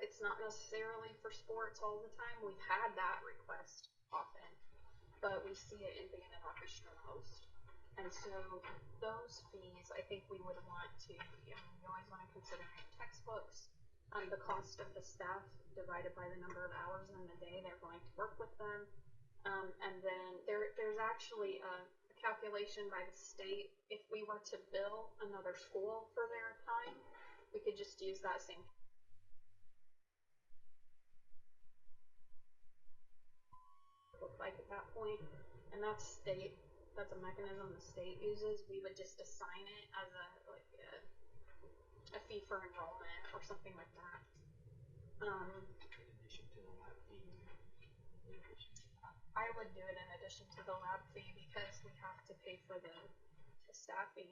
It's not necessarily for sports all the time. We've had that request often, but we see it in band and orchestra most. And so those fees, I think we would want to, we always want to consider textbooks, the cost of the staff divided by the number of hours in the day they're going to work with them. And then there's actually a calculation by the state. If we were to bill another school for their time, we could just use that same look like at that point, and that's state. That's a mechanism the state uses. We would just assign it as a fee for enrollment or something like that. In addition to the lab fee. I would do it in addition to the lab fee because we have to pay for the staffing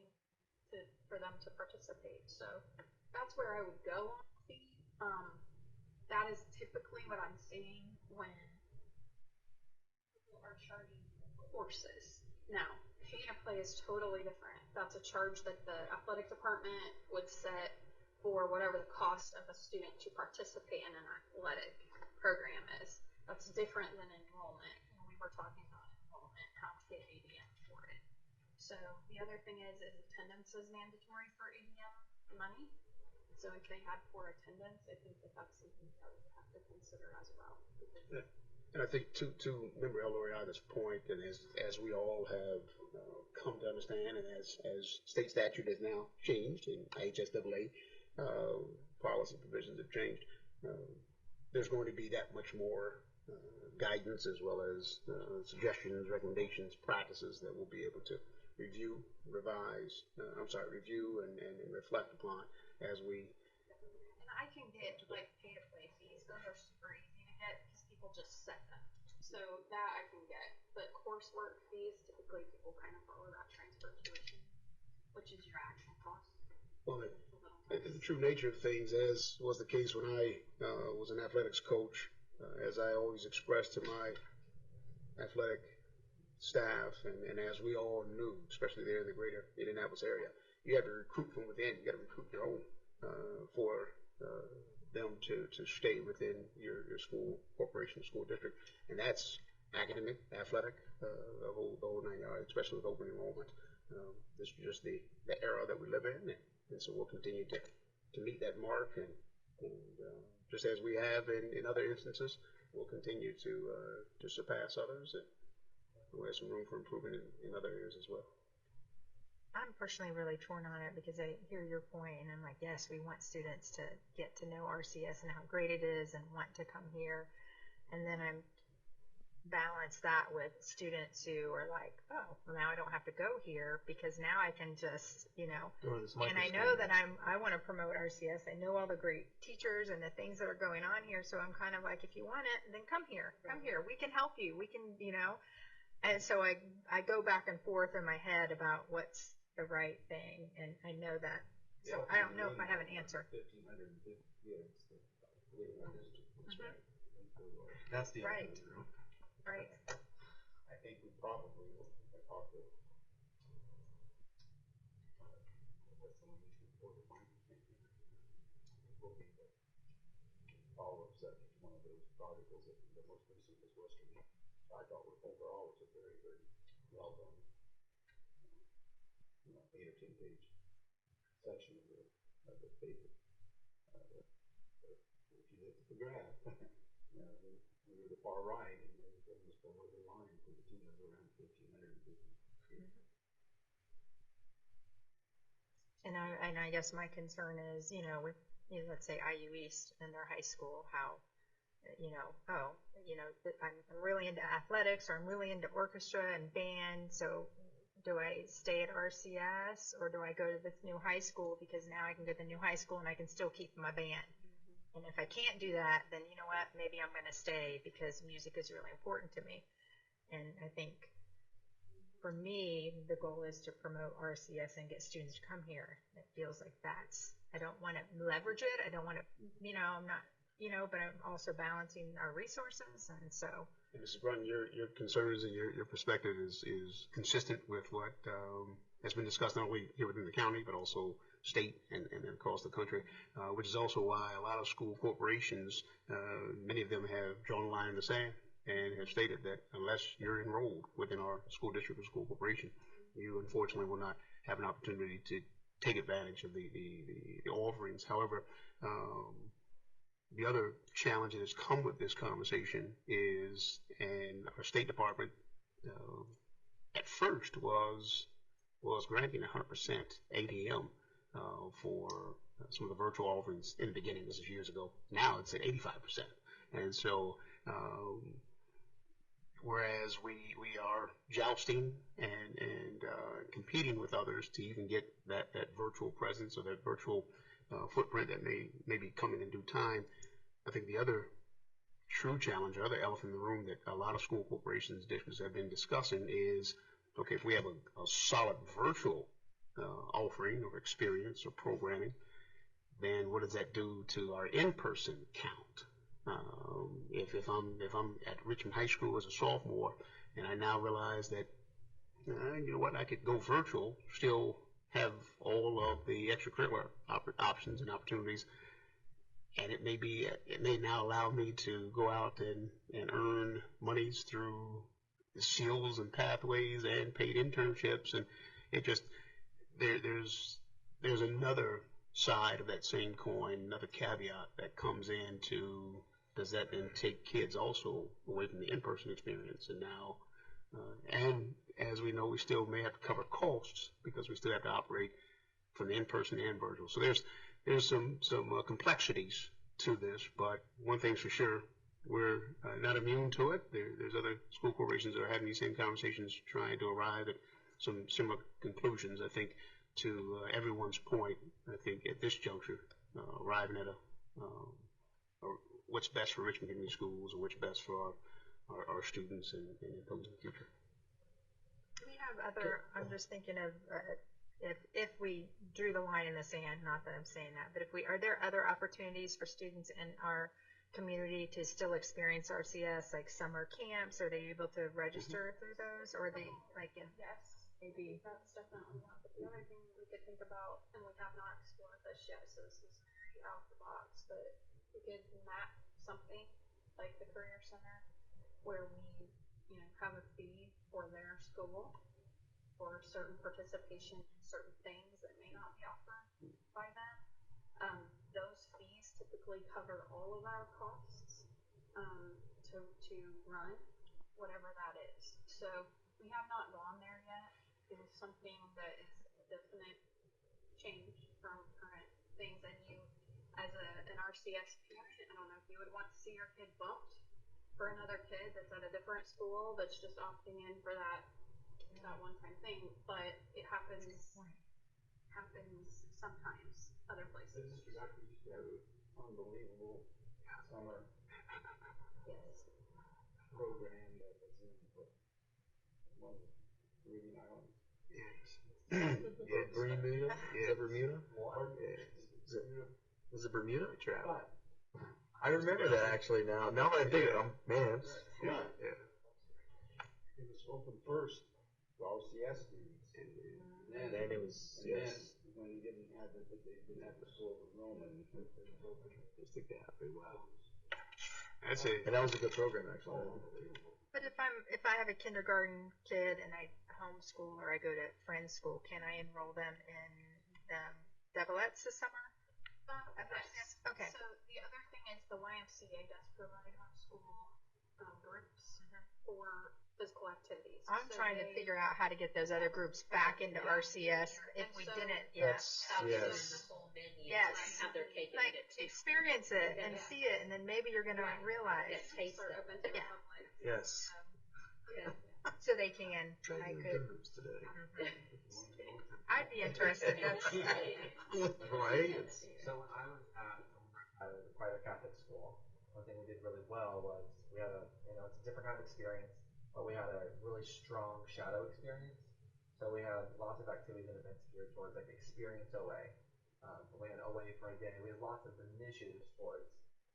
for them to participate. So that's where I would go on the fee. That is typically what I'm seeing when people are charging courses. Now, pay to play is totally different. That's a charge that the athletic department would set for whatever the cost of a student to participate in an athletic program is. That's different than enrollment. When we were talking about enrollment, how to get ADM for it. So the other thing is attendance is mandatory for ADM money. So if they had poor attendance, I think that that's something that we would have to consider as well. Yeah. And I think to member Eloriada's point, and as we all have come to understand, and as state statute has now changed, and IHSAA policy provisions have changed, there's going to be that much more guidance as well as suggestions, recommendations, practices that we'll be able to review, review and reflect upon as we. And I can get like pay to play fees; those are super easy to get because people just set them. So that I can get, but coursework fees typically people kind of follow that transfer tuition, which is your actual cost. Well, the true nature of things, as was the case when I was an athletics coach, as I always expressed to my athletic staff, and as we all knew, especially there in the greater Indianapolis area, you have to recruit from within. You got to recruit your own for them to stay within your school, corporation, school district, and that's academic, athletic, the whole 9 yards, especially with open enrollment. This is just the era that we live in, and so we'll continue to meet that mark, and just as we have in other instances, we'll continue to surpass others, and we have some room for improvement in other areas as well. I'm personally really torn on it because I hear your point, and I'm like, yes, we want students to get to know RCS and how great it is and want to come here. And then I'm balance that with students who are like, oh, well, now I don't have to go here because now I can just, and I know that I want to promote RCS. I know all the great teachers and the things that are going on here. So I'm kind of like, if you want it, then come here. We can help you. We can, and so I go back and forth in my head about what's the right thing. And I know that. So I don't know if I have an answer. 1,550 kids. That's the right. answer. Right. I think we probably ought to West Elementary or the final looking at all of such one of those articles that the most recent was Western. I thought overall was a very, very well done, 8 or 10 page section of the paper. If you look at the graph, we were the far right, and everything was below the line for the tune of around 1,550. And I guess my concern is, with, let's say IU East and their high school, how, I'm really into athletics, or I'm really into orchestra and band, so do I stay at RCS, or do I go to this new high school, because now I can go to the new high school and I can still keep my band? And if I can't do that, then you know what, maybe I'm going to stay, because music is really important to me. And I think for me, the goal is to promote RCS and get students to come here. It feels like I don't want to leverage it. I don't want to, I'm not, but I'm also balancing our resources. And so. And Mrs. Brunton, your concerns and your perspective is consistent with what has been discussed not only here within the county, but also state and across the country, which is also why a lot of school corporations, many of them have drawn a line in the sand and have stated that unless you're enrolled within our school district or school corporation, you unfortunately will not have an opportunity to take advantage of the offerings. However, the other challenge that has come with this conversation is, and our State Department at first was granting 100% ADM for some of the virtual offerings in the beginning. This is years ago. Now it's at 85%. And so, whereas we are jousting and competing with others to even get that virtual presence or that virtual footprint that may be coming in due time, I think the other true challenge, or other elephant in the room that a lot of school corporations, districts have been discussing is, okay, if we have a solid virtual offering or experience or programming, then what does that do to our in-person count? If I'm at Richmond High School as a sophomore, and I now realize that, you know what, I could go virtual, still have all of the extracurricular options and opportunities, and it may now allow me to go out and earn monies through seals and pathways and paid internships, and it just there's another side of that same coin, another caveat that comes into, does that then take kids also away from the in-person experience? And now, and as we know, we still may have to cover costs because we still have to operate from the in-person and virtual. So there's some complexities to this, but one thing's for sure, we're not immune to it. There's other school corporations that are having these same conversations, trying to arrive at some similar conclusions. I think to everyone's point, I think at this juncture, arriving at what's best for Richmond Community Schools and what's best for our students and those in the future. We have other, I'm just thinking of, if we drew the line in the sand, not that I'm saying that, but are there other opportunities for students in our community to still experience RCS, like summer camps? Are they able to register through those, or are they Yes, maybe? that's definitely one. But the other thing we could think about, and we have not explored this yet, so this is very out of the box, but we could map something like the Career Center where we, have a fee for their school for certain participation in certain things that may not be offered by them. Those fees typically cover all of our costs to run whatever that is. So we have not gone there yet. It is something that is a definite change from current things. And you, as an RCS parent, I don't know if you would want to see your kid bumped for another kid that's at a different school that's just opting in for that one-time thing, but it happens sometimes other places. The district actually used to have an unbelievable summer program that was in one of the Caribbean islands. Yes. Yes. Bermuda? Yeah. Is it Bermuda? Yes. Was it Bermuda? Travel. I remember that actually now. Now that I think of it, man, it's fun. Yeah. It was open first to RCS students. And then it was, and then when you get I think they didn't have the soul of Roman. Just think that very well. That's it. And that was a good program, actually. But if I have a kindergarten kid and I homeschool or I go to friend's school, can I enroll them in Devilettes this summer? Yes. Okay. So the other thing is the YMCA does provide homeschool groups for physical activities. I'm So trying to they- figure out how to get those other groups back into RCS if And we so didn't. That's, yes. The whole menu, Yes. have their cake and Like, eat it too. experience it and Yeah. see it, and then maybe you're gonna realize. Yeah, taste are it. open to the Yeah. public. Yes. Yeah. So they can. Trying I to could. do this today. I'd be interested. That's Right? So when I was at a private Catholic school, one thing we did really well was we had it's a different kind of experience, but we had a really strong shadow experience. So we had lots of activities and events geared towards like experience OA. We had OA for a day. We had lots of initiatives towards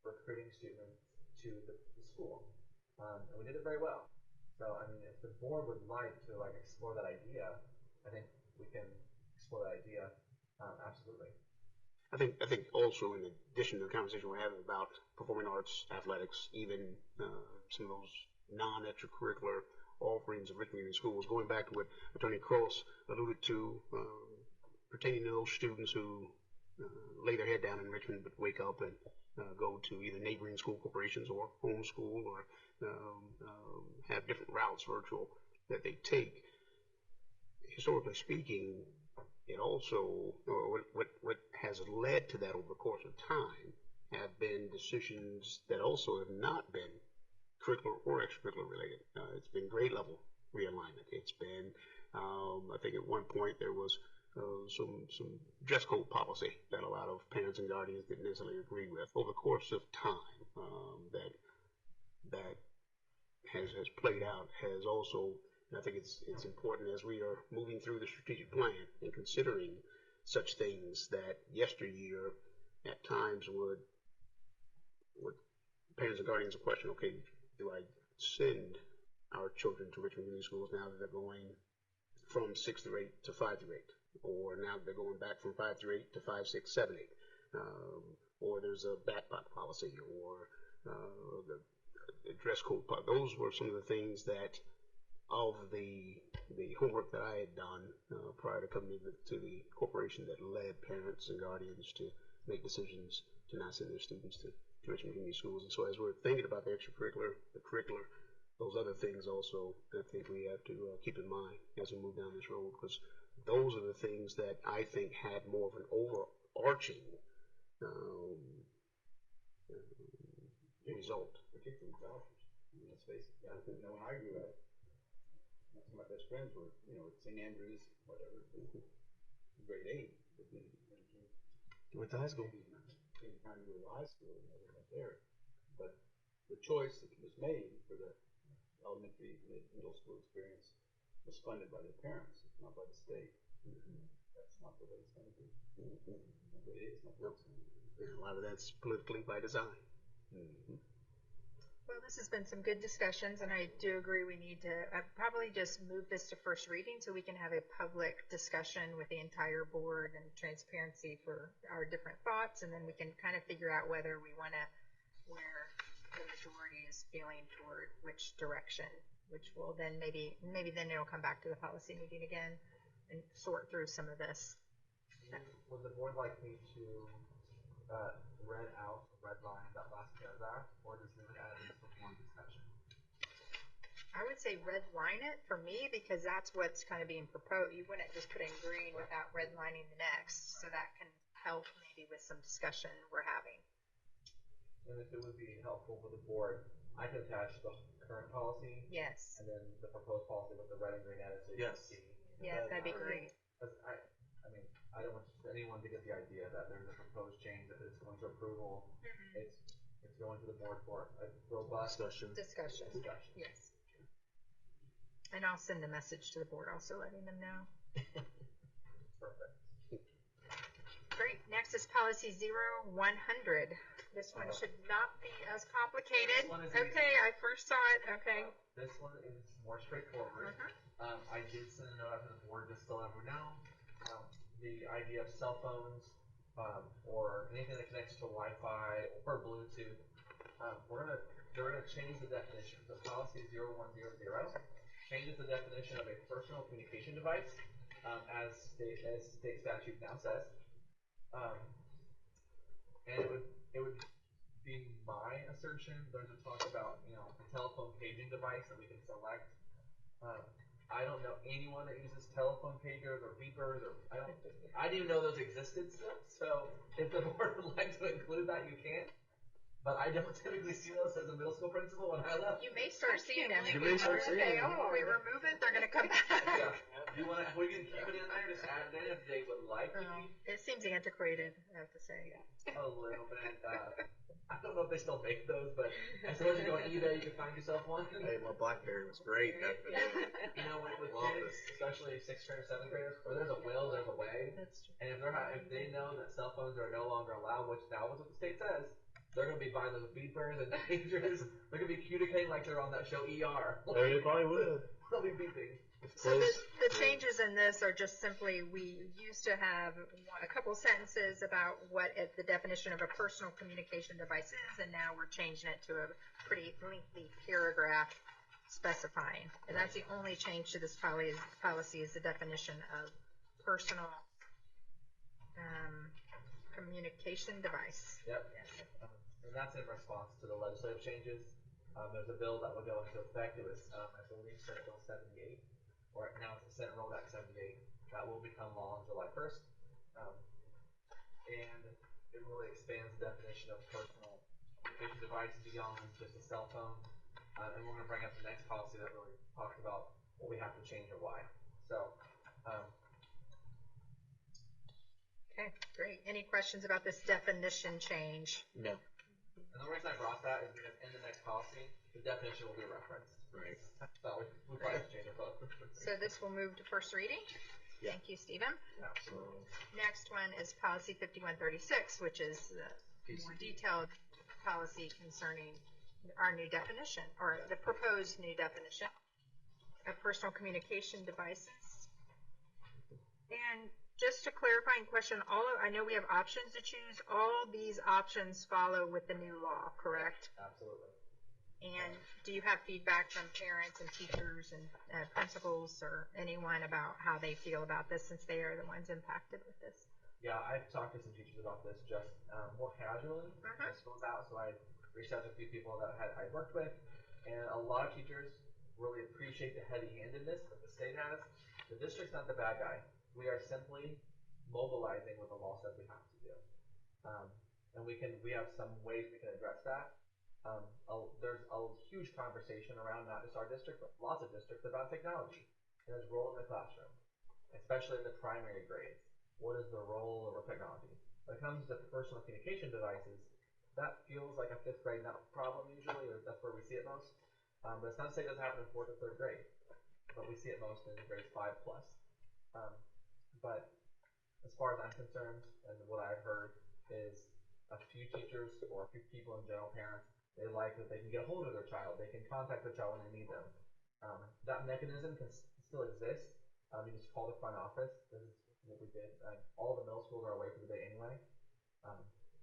recruiting students to the school, and we did it very well. So I mean, if the board would like to like explore that idea, I think we can explore that idea. Absolutely. I think also in addition to the conversation we're having about performing arts, athletics, even some of those non-extracurricular offerings of Richmond Community Schools, going back to what Attorney Cross alluded to, pertaining to those students who lay their head down in Richmond but wake up and go to either neighboring school corporations or homeschool or have different routes virtual that they take. Historically speaking, it also, or what has led to that over the course of time have been decisions that also have not been curricular or extracurricular related. It's been grade level realignment. It's been, I think at one point there was some dress code policy that a lot of parents and guardians didn't necessarily agree with. Over the course of time, that has played out has also, and I think it's important as we are moving through the strategic plan and considering such things that yesteryear at times would parents and guardians question, okay, do I send our children to Richmond Community Schools now that they're going from 6th through 8 to 5 through 8, or now that they're going back from 5 through 8 to 5, 6, 7, 8, or there's a backpack policy, or the dress code. Those were some of the things that of the homework that I had done prior to coming to the corporation that led parents and guardians to make decisions to not send their students to Richmond Community Schools. And so as we're thinking about the extracurricular, the curricular, those other things also, I think we have to keep in mind as we move down this road, because those are the things that I think had more of an overarching result. Particularly vouchers. Let's face it. When I grew up, some of my best friends were, at St. Andrews, whatever, grade 8. You went to high school. Came time to go to high school, and they went there. But the choice that was made for the elementary, middle school experience was funded by their parents, not by the state. That's not the way it's going to be. Not the way it is, not the way it's going to be. And a lot of that's politically by design. Well, this has been some good discussions, and I do agree we need to probably just move this to first reading so we can have a public discussion with the entire board and transparency for our different thoughts, and then we can kind of figure out whether we want to, where the majority is feeling toward which direction, which will then maybe then it'll come back to the policy meeting again and sort through some of this. Would the board like me to redline that last paragraph, or just leave it as is for one discussion? I would say redline it for me, because that's what's kind of being proposed. You wouldn't just put in green without redlining the next, so that can help maybe with some discussion we're having. And if it would be helpful for the board, I could attach the current policy Yes. and then the proposed policy with the red and green edits so you can see. Yes, that'd be great. I mean, I don't want anyone to get the idea that there's a proposed change that is going to approval. It's going to the board for a robust Discussion. Yes. And I'll send a message to the board also letting them know. Perfect. Great. Next is policy 0100. This one should not be as complicated. This one is okay, easy. I first saw it. Okay. This one is more straightforward. I did send a note out to the board just to let everyone know. the idea of cell phones, or anything that connects to Wi-Fi or Bluetooth, they're gonna change the definition. The policy 0100 changes the definition of a personal communication device, as state statute now says. And it would be my assertion. There's a talk about a telephone paging device that we can select. I don't know anyone that uses telephone pagers or beepers, or I didn't even know those existed still. So if the board would like to include that, you can. But I don't typically see those as a middle school principal when I left. You may start seeing them. You may start seeing them. Oh, we remove it, they're gonna come back. Yeah. We can keep it in there, just add it in if they would like to keep. It seems antiquated, I have to say. A little bit. I don't know if they still make those, but I suppose you go on eBay, you can find yourself one. Hey, my BlackBerry was great back then. With kids, especially 6th graders, 7th graders, where there's a will, there's a way. That's true. And if they know that cell phones are no longer allowed, which now is what the state says, they're gonna be buying those beepers and pagers. They're gonna be communicating like they're on that show ER. They probably would. They'll be beeping. So the changes in this are just simply, we used to have a couple sentences about what the definition of a personal communication device is, and now we're changing it to a pretty lengthy paragraph specifying. And that's the only change to this policy is the definition of personal communication device. Yep. And that's in response to the legislative changes. There's a bill that will go into effect. It was, I believe, Senate Bill 78, or now it's Senate Rolled Act 78. That will become law on July 1st. And it really expands the definition of personal communication device beyond just a cell phone. And we're going to bring up the next policy that really talks about what we have to change or why. So, Okay, great. Any questions about this definition change? No. And the reason I brought that is because in the next policy, the definition will be referenced. Right. So we probably have to change it both. So this will move to first reading. Yeah. Thank you, Stephen. Absolutely. Next one is policy 5136, which is the more detailed policy concerning our new definition, or the proposed new definition of personal communication devices. And just a clarifying question, I know we have options to choose. All these options follow with the new law, correct? Absolutely. And do you have feedback from parents and teachers and principals or anyone about how they feel about this, since they are the ones impacted with this? Yeah, I've talked to some teachers about this just more casually as school's out. So I reached out to a few people that I worked with, and a lot of teachers really appreciate the heavy-handedness that the state has. The district's not the bad guy. We are simply mobilizing what the law says we have to do. And we have some ways we can address that. There's a huge conversation around not just our district, but lots of districts about technology and its role in the classroom, especially in the primary grades. What is the role of technology? When it comes to personal communication devices, that feels like a 5th grade problem usually, or that's where we see it most. But it's not to say it doesn't happen in 4th or 3rd grade, but we see it most in grades 5 plus. But as far as I'm concerned, and what I've heard is a few teachers or a few people in general, parents, they like that they can get a hold of their child. They can contact their child when they need them. That mechanism can still exist. You just call the front office. This is what we did. All the middle schools are away for the day anyway.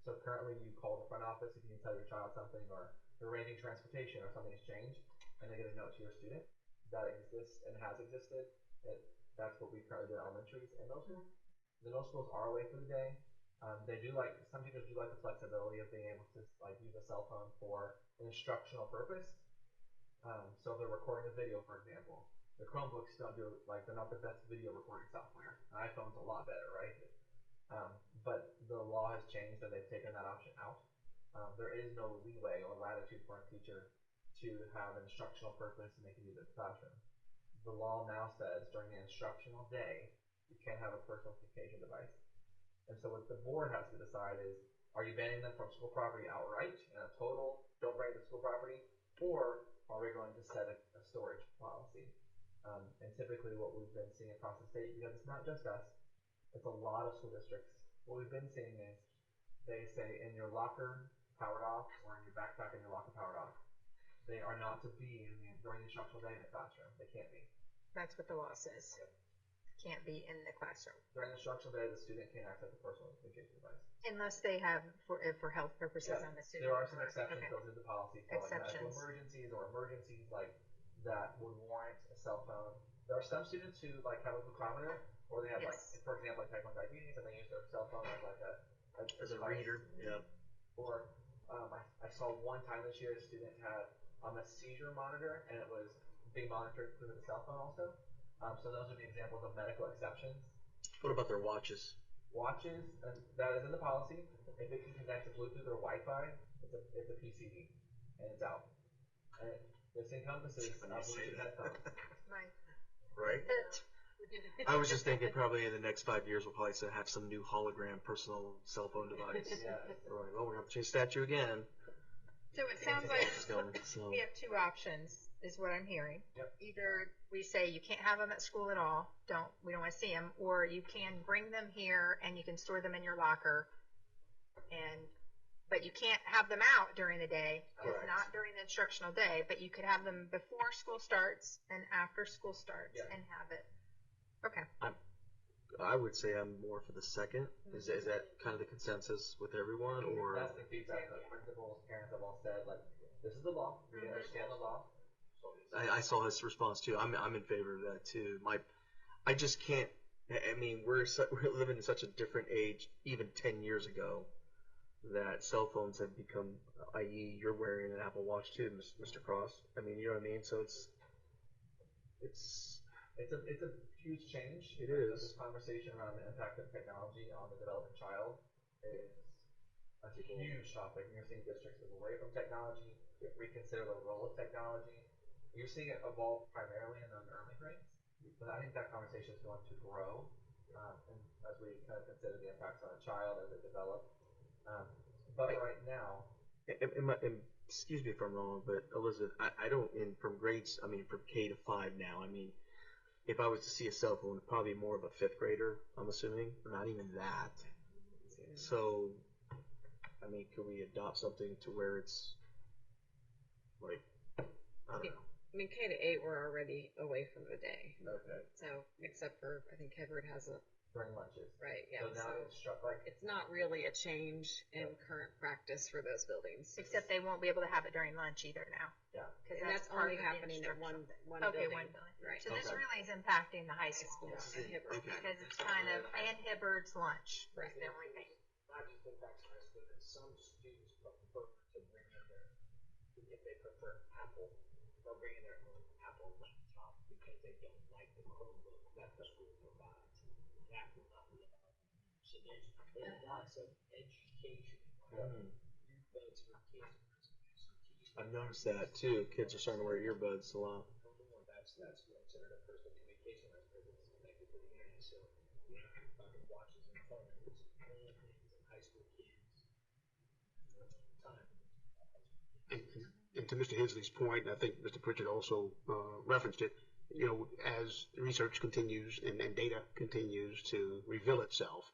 So currently you call the front office if you can tell your child something, or you're arranging transportation or something's changed, and they get a note to your student. That exists and has existed. That's what we currently do in elementaries and middle schools. The middle schools are away for the day. Some teachers do like the flexibility of being able to use a cell phone for an instructional purpose. So if they're recording a video, for example, the Chromebooks don't do they're not the best video recording software. An iPhone's a lot better, right? But the law has changed and they've taken that option out. There is no leeway or latitude for a teacher to have an instructional purpose and they can use it in the classroom. The law now says during the instructional day, you can't have a personal communication device. And so what the board has to decide is, are you banning them from school property outright in a total, don't bring it to school property, or are we going to set a storage policy? And typically what we've been seeing across the state, because it's not just us, it's a lot of school districts, what we've been seeing is they say in your locker powered off, or in your backpack in your locker powered off. They are not to be during the instructional day in the classroom. They can't be. That's what the law says. Yep. can't be in the classroom During the instructional day, the student can't access the personal communication device. unless they have for health purposes. Yeah, I'm assuming. there are some correct? exceptions Okay. built into policy for like medical Exceptions. emergencies or emergencies like that would warrant a cell phone. There are some students who like have a glucometer, or they have like, Yes. for example, like type 1 diabetes, and they use their cell phone as like a As a device. reader, yeah. Or I saw one time this year a student had a seizure monitor, and it was being monitored through the cell phone also. So those are the examples of medical exceptions. What about their watches? Watches, and that is in the policy. If it can connect to Bluetooth or Wi-Fi, it's a PCD, and it's out. And this encompasses Bluetooth headphones. Right. Right? I was just thinking probably in the next 5 years we'll probably have some new hologram personal cell phone device. Yeah. Right. Well, we have to change statue again. So it sounds like So, we have two options, is what I'm hearing. Yep. Either we say you can't have them at school at all, we don't want to see them, or you can bring them here and you can store them in your locker, but you can't have them out during the day. Correct. It's not during the instructional day, but you could have them before school starts and after school starts and have it. Okay. I would say I'm more for the second. Is that kind of the consensus with everyone, or? That's the feedback that principals, parents have all said. Like, this is the law. We understand the law. I saw his response too. I'm in favor of that too. I just can't. I mean, we're living in such a different age. Even 10 years ago, that cell phones have become. I.e., you're wearing an Apple Watch too, Mr. Cross. I mean, you know what I mean. So it's a huge change. It is. This conversation around the impact of technology on the developing child is a huge topic. And you're seeing districts move away from technology, reconsider the role of technology. You're seeing it evolve primarily in those early grades, but I think that conversation is going to grow, and as we kind of consider the impacts on a child as they develop. But right now, excuse me if I'm wrong, but Elizabeth, I don't from grades. I mean, from K to 5 now. I mean, if I was to see a cell phone, probably more of a 5th grader. I'm assuming, not even that. So, I mean, could we adopt something to where it's like, I don't know. I mean, K to 8, we're already away from the day. Okay. So, except for, I think Hedward has a. During lunches. Right, yeah. So now it's not really a change in current practice for those buildings. Except they won't be able to have it during lunch either now. Yeah. And that's only happening at one Okay, building. one building. Right. So this really is impacting the high school. And Hibbert. Okay. Because it's kind of, and Hibbard's lunch. Right. Is the only thing. Not just impacts high school, but some students prefer to bring in if they prefer Apple, they'll bring in their own Apple laptop because they don't like the Chromebook that the school provides. That will not be allowed. So there's lots of education earbuds for kids. I've noticed that too. Kids are starting to wear earbuds a lot. That's considered a personal communication because it's connected to the internet. So talking watches and phones, all things in high school kids. And to Mr. Hensley's point, I think Mr. Pritchard also referenced it. You know, as research continues and data continues to reveal itself,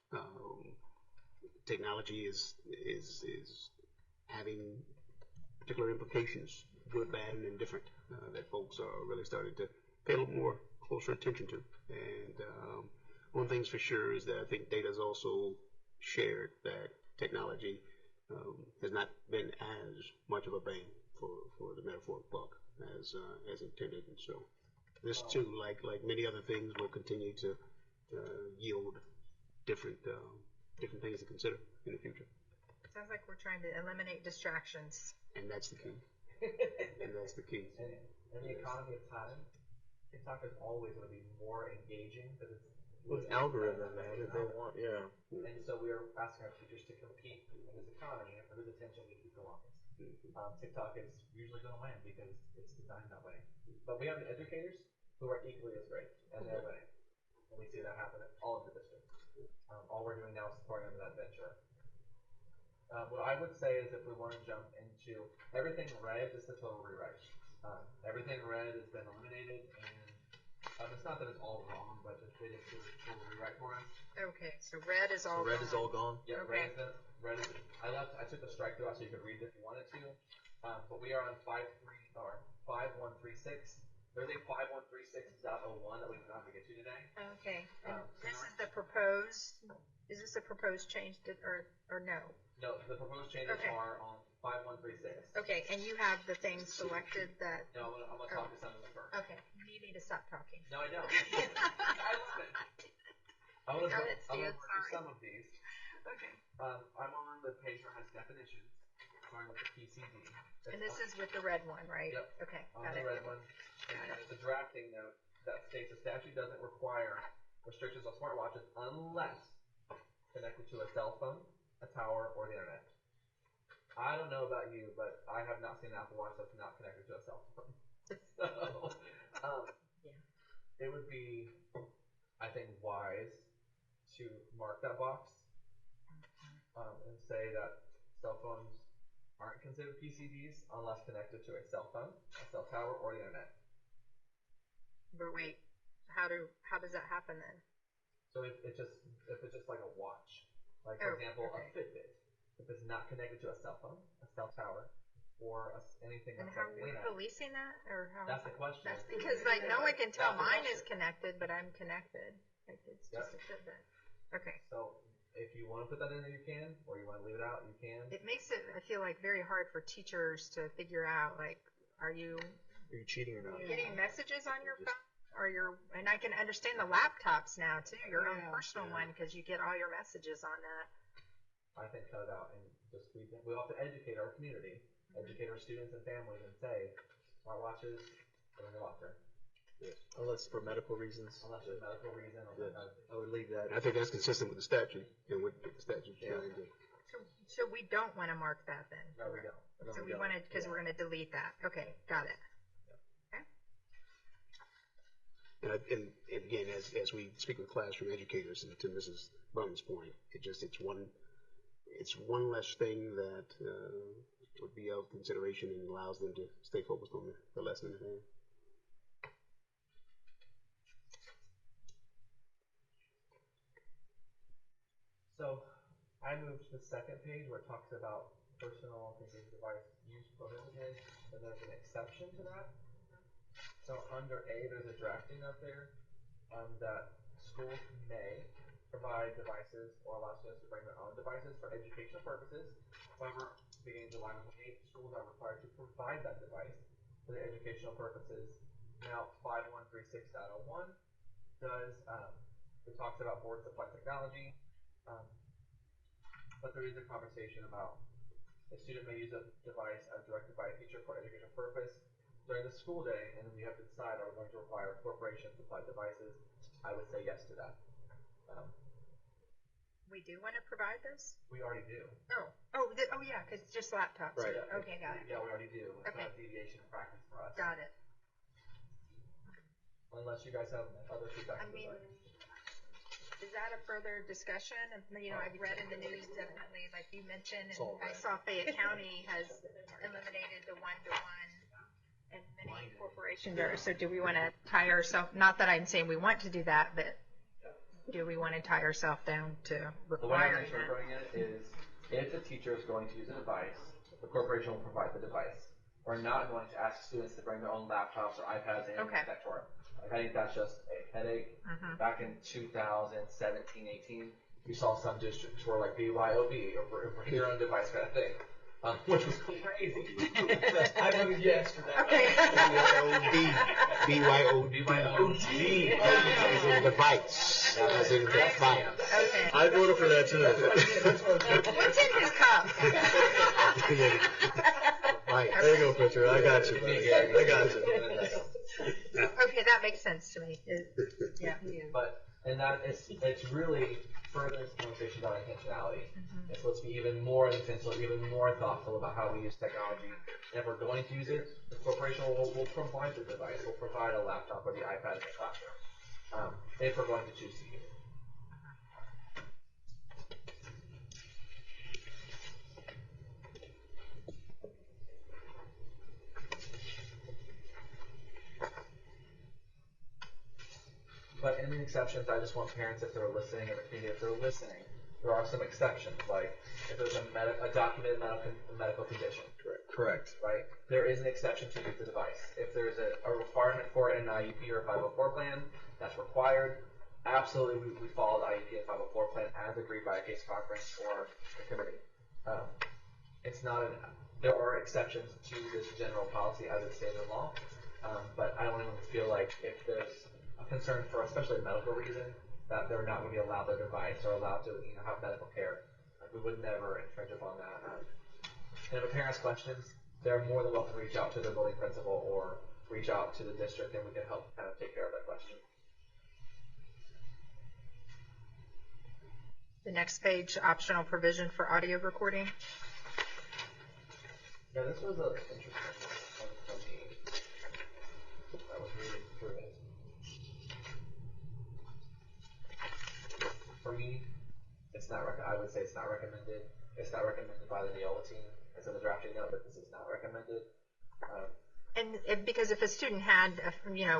technology is having particular implications, good, bad, and indifferent, that folks are really starting to pay a little more closer attention to. And one thing's for sure is that I think data is also shared that technology has not been as much of a bang for the metaphoric buck as intended. And so this too, like many other things, will continue to yield different things to consider in the future. Sounds like we're trying to eliminate distractions. And that's the key. And that's the key. And in the economy of time, TikTok is always going to be more engaging because it's With algorithm, man, if they want, yeah. And so we are asking our teachers to compete in this economy and for whose attention we keep the longest. TikTok is usually going to win because it's designed that way. But we have the educators who are equally as great, and they're winning. And we see that happen at all of the districts. All we're doing now is supporting them in that venture. What I would say is if we want to jump into everything red, is the total rewrite. Everything red has been eliminated, and it's not that it's all wrong, but it is a total rewrite for us. Okay, so red is all Red is all gone? Yeah, Okay. red is, I took the strike through out so you could read it if you wanted to. But we are on 5136, There's a 5136.01 that we did not get to today. Okay, and this Can is the proposed, is this a proposed change or no? No, the proposed changes Okay. are on 5136. Okay, and you have the things selected that, No, I'm gonna talk to some of them first. okay, you need me to stop talking. No, I don't. I love it. I'm gonna Go ahead, work Stan, through sorry. some of these. Okay. I'm on the page that has definitions, starting with the PCD. And this is with the red one, right? Yep. Okay, On got the it. red one, and then there's a drafting note that states the statute doesn't require restrictions on smartwatches unless connected to a cell phone, a tower, or the internet. I don't know about you, but I have not seen an Apple Watch that's not connected to a cell phone. So, it would be, I think, wise to mark that box and say that cell phones aren't considered PCDs unless connected to a cell phone, a cell tower, or the internet. But wait, how does that happen then? So if it's just like a watch, like for example a Fitbit, if it's not connected to a cell phone, a cell tower, or anything And that's how like are we internet, policing that, or how? that's the question. That's because like no one can tell That's the mine question. is connected, but I'm connected. Like it's just a Fitbit. Okay. So if you want to put that in there, you can, or you want to leave it out, you can. It makes it, I feel like, very hard for teachers to figure out, like, are you cheating or not? getting messages on your phone? Or and I can understand the laptops now too, your own personal one, because you get all your messages on that. I think cut it out and just we have to educate our community, educate our students and families, and say smartwatches are in the locker. Yes. Unless for medical reasons. Unless for medical reason or some kind of I would leave that. I think that's consistent with the statute and what the statute's trying to. So we don't want to mark that then? No, we don't. So we want to, because we're going to delete that. Okay, got it. And again, as we speak with classroom educators, and to Mrs. Brum's point, it's one less thing that would be of consideration and allows them to stay focused on the lesson at hand. So I moved to the second page where it talks about personal computer device use prohibited, and there's an exception to that. So under A, there's a drafting up there that schools may provide devices or allow students to bring their own devices for educational purposes. However, beginning July 28th, schools are required to provide that device for the educational purposes. Now, 5136.01 does, it talks about board supply technology, but there is a conversation about a student may use a device as directed by a teacher for educational purpose during the school day, and then you have to decide, are we going to require corporation supplied devices? I would say yes to that. We do want to provide this? We already do. Oh yeah, because it's just laptops. Right. Okay, got it. Yeah, we already do. It's Okay. not a deviation of practice for us. Got it. Unless you guys have other feedback. I mean, is that a further discussion? You know, I've read in the news definitely, like you mentioned, and I saw Fayette County has eliminated the one-to-one and many corporations are. So do we want to tie ourselves, not that I'm saying we want to do that, but do we want to tie ourselves down to The way I'm requiring that? interpreting it is, if the teacher is going to use a device, the corporation will provide the device. We're not going to ask students to bring their own laptops or iPads and connect to it. Like, I think that's just a headache. Back in 2017, 18, we saw some districts were like BYOB, or bring your own device kind of thing, which was crazy. I voted yes for that. Okay. BYOD. As in device. As in device. Okay. I voted for that too. What's in his cup? Right. There you go, Pitcher. I got you. I got you. Okay, that makes sense to me. Yeah. But, and that it's really further this conversation about intentionality. It's supposed to be even more intentional, even more thoughtful about how we use technology. And if we're going to use it, the corporation will provide the device, will provide a laptop or the iPad in the classroom, if we're going to choose to use it. But in the exceptions, I just want parents, if they're listening, or the community, if they're listening, there are some exceptions, like if there's a documented medical condition. Correct. Right? There is an exception to use the device. If there's a requirement for it in an IEP or a 504 plan, that's required. Absolutely, we follow the IEP and 504 plan as agreed by a case conference or the committee. It's not there are exceptions to this general policy as it stated in law, but I don't even feel like if there's a concern for especially a medical reason that they're not going to be allowed their device or allowed to have medical care. We would never infringe upon that. And if a parent has questions, they're more than welcome to reach out to their building principal or reach out to the district, and we can help kind of take care of that question. The next page, optional provision for audio recording. Yeah, this was an interesting one for me. I was reading through it. For me, it's not. I would say it's not recommended. It's not recommended by the Neola team. It's in the drafting note, but this is not recommended. And because if a student had,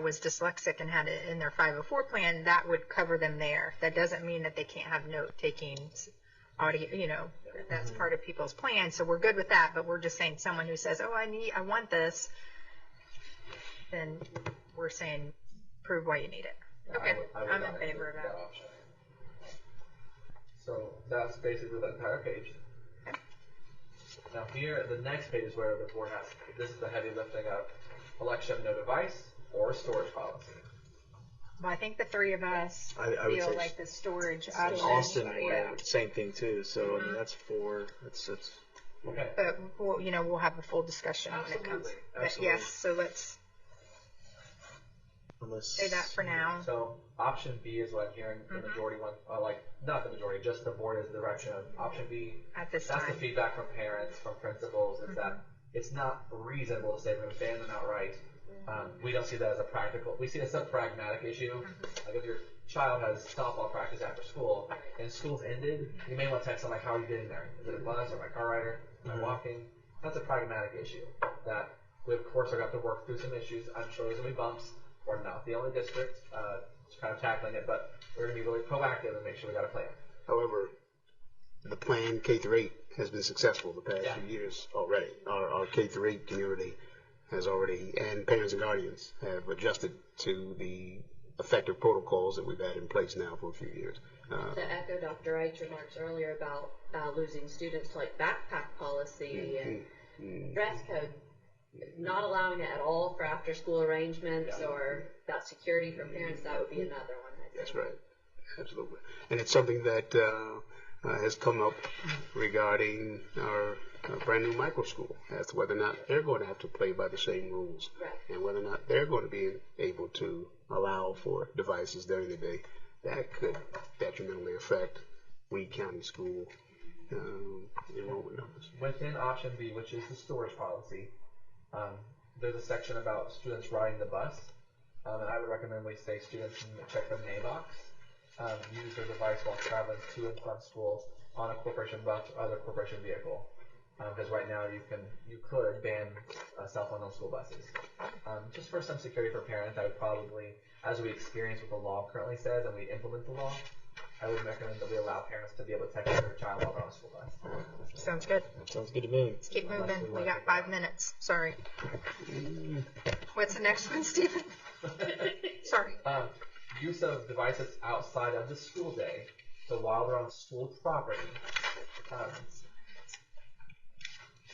was dyslexic and had it in their 504 plan, that would cover them there. That doesn't mean that they can't have note-taking audio, that's part of people's plans. So we're good with that, but we're just saying someone who says, oh, I want this, then we're saying prove why you need it. Okay, I'm in favor of that. Option. So that's basically the entire page. Now here, the next page is where the board has, this is the heavy lifting of election of no device or storage policy. Well, I think the three of us I would feel say like the storage option. Austin, same thing too. So I mean, that's four. That's okay. But we'll have a full discussion when it comes. But yes, so let's say that for now. So option B is what I'm hearing the majority want, not the majority, just the board is the direction of option B. At this That's time. the feedback from parents, from principals, is that it's not reasonable to say we're going to ban them outright. We don't see that as a practical, we see it as a pragmatic issue. Like if your child has softball practice after school and school's ended, you may want to text them like, how are you getting there? Is it a bus or my car rider? Am I walking? That's a pragmatic issue that we of course are going to have to work through some issues. I'm sure there's going to be bumps. We're not the only district kind of tackling it, but we're going to be really proactive and make sure we got a plan. However, the plan K-8 has been successful the past few years already. Our K-8 community has already, and parents and guardians have adjusted to the effective protocols that we've had in place now for a few years. To echo Dr. Wright's remarks earlier about losing students to like backpack policy and dress code, not allowing it at all for after school arrangements or that security for parents, that would be another one. That's right. Absolutely. And it's something that has come up regarding our brand new micro school as to whether or not they're going to have to play by the same rules and whether or not they're going to be able to allow for devices during the day. That could detrimentally affect Weed County School enrollment numbers. Within option B, which is the storage policy, there's a section about students riding the bus. And I would recommend we say students check the May box, use their device while traveling to and from school on a corporation bus or other corporation vehicle. Because right now you could ban cell phone on school buses. Just for some security for parents, I would probably, as we experience what the law currently says and we implement the law, I would recommend that we allow parents to be able to text their child while they're on a school bus. Sounds good. Sounds good to me. Let's keep moving. We got 5 minutes. Sorry. What's the next one, Stephen? Sorry. Use of devices outside of the school day, so while they're on school property.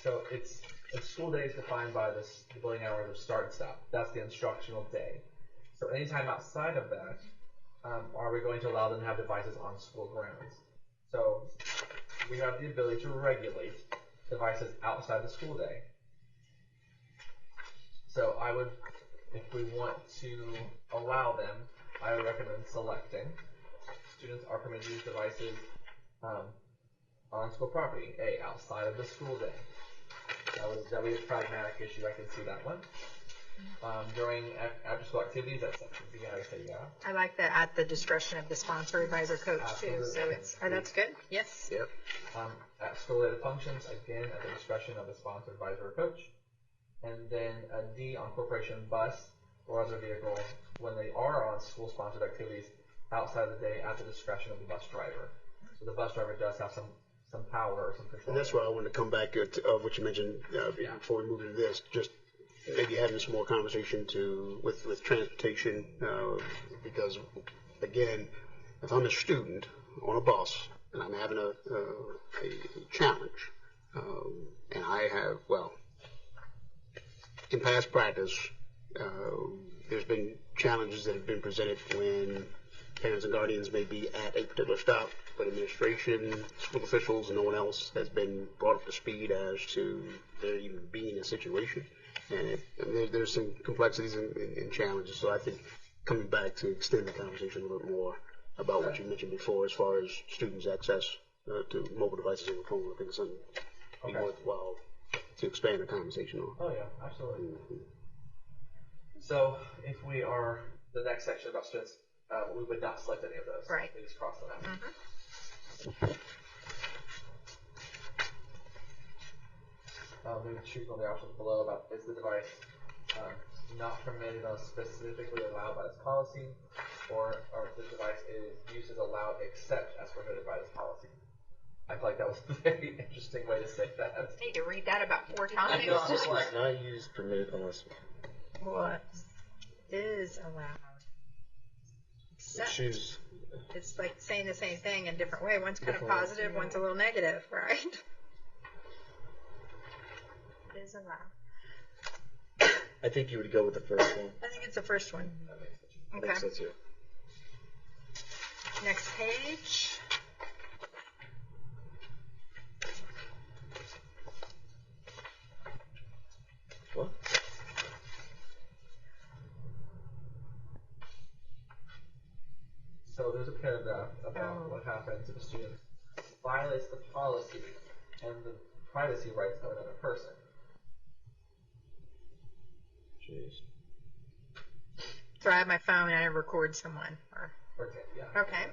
So it's school day is defined by the building hours of start and stop. That's the instructional day. So anytime outside of that, are we going to allow them to have devices on school grounds? So we have the ability to regulate devices outside the school day. So I would, if we want to allow them, I would recommend selecting students are permitted to use devices on school property, outside of the school day. That would be a pragmatic issue. I can see that one. During after-school activities, that's section B. I would say I like that at the discretion of the sponsor advisor coach too. So that's good. Yes. Yep. At school-related functions, again at the discretion of the sponsor advisor or coach. And then a D on corporation bus or other vehicle when they are on school-sponsored activities outside of the day at the discretion of the bus driver. So the bus driver does have some power or some control. And that's why I wanted to come back to what you mentioned before we move into this. Just maybe having some more conversation with transportation, because again, if I'm a student on a bus and I'm having a challenge, and I have, well, in past practice, there's been challenges that have been presented when parents and guardians may be at a particular stop, but administration, school officials, and no one else has been brought up to speed as to there even being a situation. And there's some complexities and challenges. So I think coming back to extend the conversation a little bit more about what you mentioned before as far as students' access to mobile devices and phone, I think it's something be worthwhile to expand the conversation on. Oh yeah, absolutely. So if we are the next section about students, we would not select any of those. Right. We just cross them out. We would choose one of the options below about is the device not permitted or specifically allowed by this policy, or the device use is allowed except as permitted by this policy. I feel like that was a very interesting way to say that. I need to read that about 4 times. Not used, permitted unless. What is allowed? Except. Choose. It's like saying the same thing in a different way. One's kind of positive, one's a little negative, right? Is allowed. I think you would go with the first one. I think it's the first one. I think so too. Next page. What? So there's a paragraph about what happens if a student violates the policy and the privacy rights of another person. Jeez. So I have my phone and I record someone. Okay, yeah. Okay.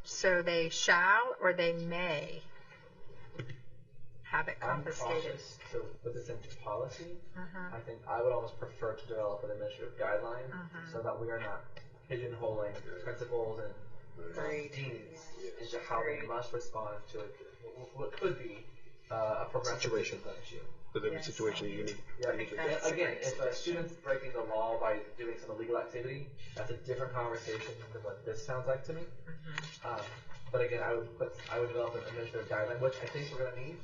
So they shall or they may have it confiscated. I'm cautious to put this into policy. I think I would almost prefer to develop an administrative guideline so that we are not pigeonholing principals and deans into how they must respond to what could be a progressive issue. But every situation is unique. Yeah, again, if a student's breaking the law by doing some illegal activity, that's a different conversation than what this sounds like to me. But again, I would develop an administrative guideline, which I think we're going to need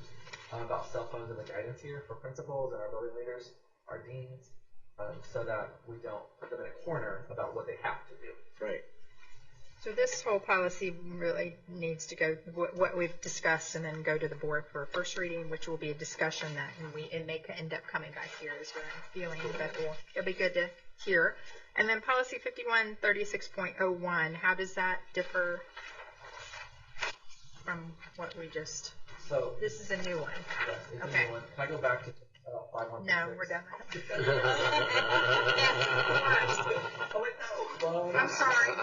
about cell phones and the guidance here for principals and our building leaders, our deans, so that we don't put them in a corner about what they have to do. Right. So this whole policy really needs to go, what we've discussed, and then go to the board for a first reading, which will be a discussion that, it may end up coming back here is what I'm feeling, but it'll be good to hear. And then policy 5136.01, how does that differ from what we just, So this is a new one. yes, it's Okay. a new one. Can I go back to 5136? No, we're done. Oh wait, no. I'm sorry.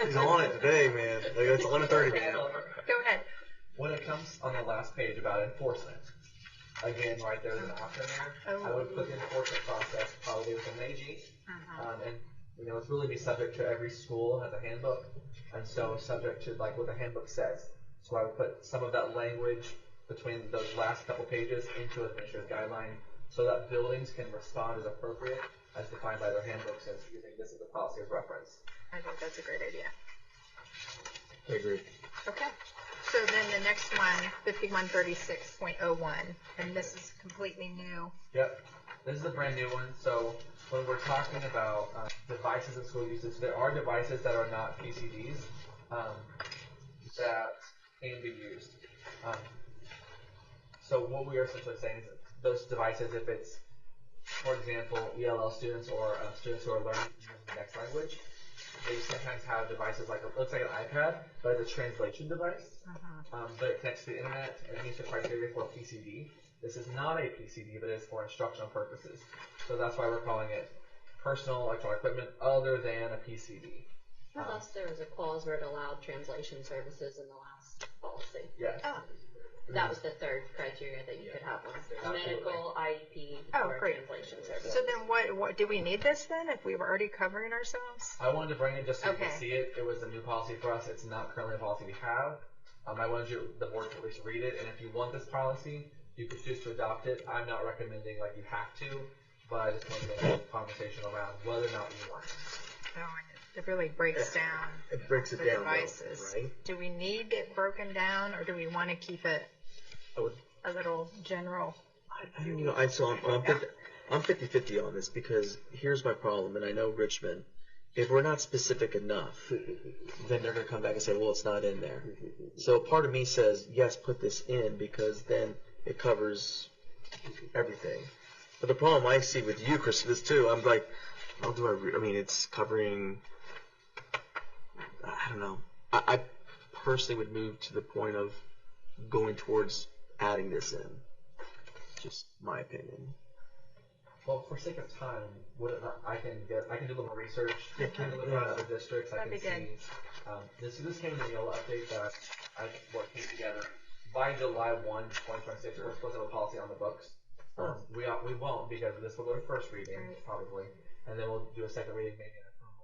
He's on it today, man. Like, it's 11:30, man. Go ahead. When it comes on the last page about enforcement, again, right there's an option there. I would put the enforcement process probably with an AG, and it's really be subject to every school has a handbook, and so subject to like what the handbook says. So I would put some of that language between those last couple pages into an administrative guideline, so that buildings can respond as appropriate as defined by their handbooks as using this as a policy as reference. I think that's a great idea. I agree. Okay. So then the next one, 5136.01, and this is completely new. Yep. This is a brand new one. So when we're talking about devices in school usage, there are devices that are not PCDs that can be used. So what we are essentially saying is that those devices, if it's, for example, ELL students or students who are learning the next language, they sometimes have devices like, it looks like an iPad, but it's a translation device. But it connects to the internet and it meets the criteria for a PCD. This is not a PCD, but it is for instructional purposes. So that's why we're calling it personal electronic equipment other than a PCD. Unless there was a clause where it allowed translation services in the last policy. Yes. That was the third criteria that you could have one. Absolutely. Medical, IEP, Oh, or great. translation services. So then what, do we need this then if we were already covering ourselves? I wanted to bring it just so you Okay. can see it. It was a new policy for us. It's not currently a policy we have. I wanted the board to at least read it, and if you want this policy, you could choose to adopt it. I'm not recommending like you have to, but I just wanted to make a conversation around whether or not you want it. Oh, and it really breaks down It breaks it the down, though, devices. right? Do we need it broken down, or do we want to keep it I would. a little general? I'm 50-50 on this because here's my problem, and I know Richmond. If we're not specific enough, then they're going to come back and say, well, it's not in there. So part of me says, yes, put this in because then it covers everything. But the problem I see with you, Chris, is too, I'm like, how do I mean, it's covering, I don't know. I personally would move to the point of going towards adding this in. Just my opinion. Well, for sake of time, I can do a little more research. I can look around other districts. I That'd can be see. This came in the yellow update that I worked together. By July 1, 2026, we're supposed to have a policy on the books. We won't because this will go to first reading probably, and then we'll do a second reading maybe an approval.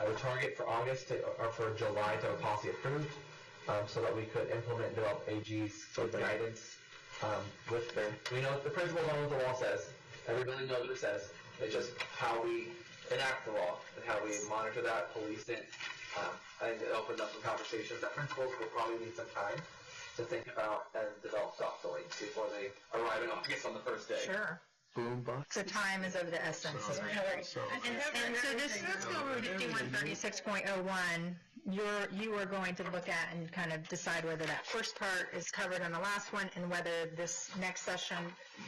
I would target for August or for July to have a policy approved, so that we could implement and develop AG's guidance. With we know the principle knows what the law says. Every building knows what it says. It's just how we enact the law and how we monitor that, police it. I think it opened up some conversations that principals will probably need some time to think about and develop thoughtfully before they arrive in August on the first day. Sure. Boom box. So time is of the essence. So this let's go over 5136.01. You are going to look at and kind of decide whether that first part is covered on the last one, and whether this next session,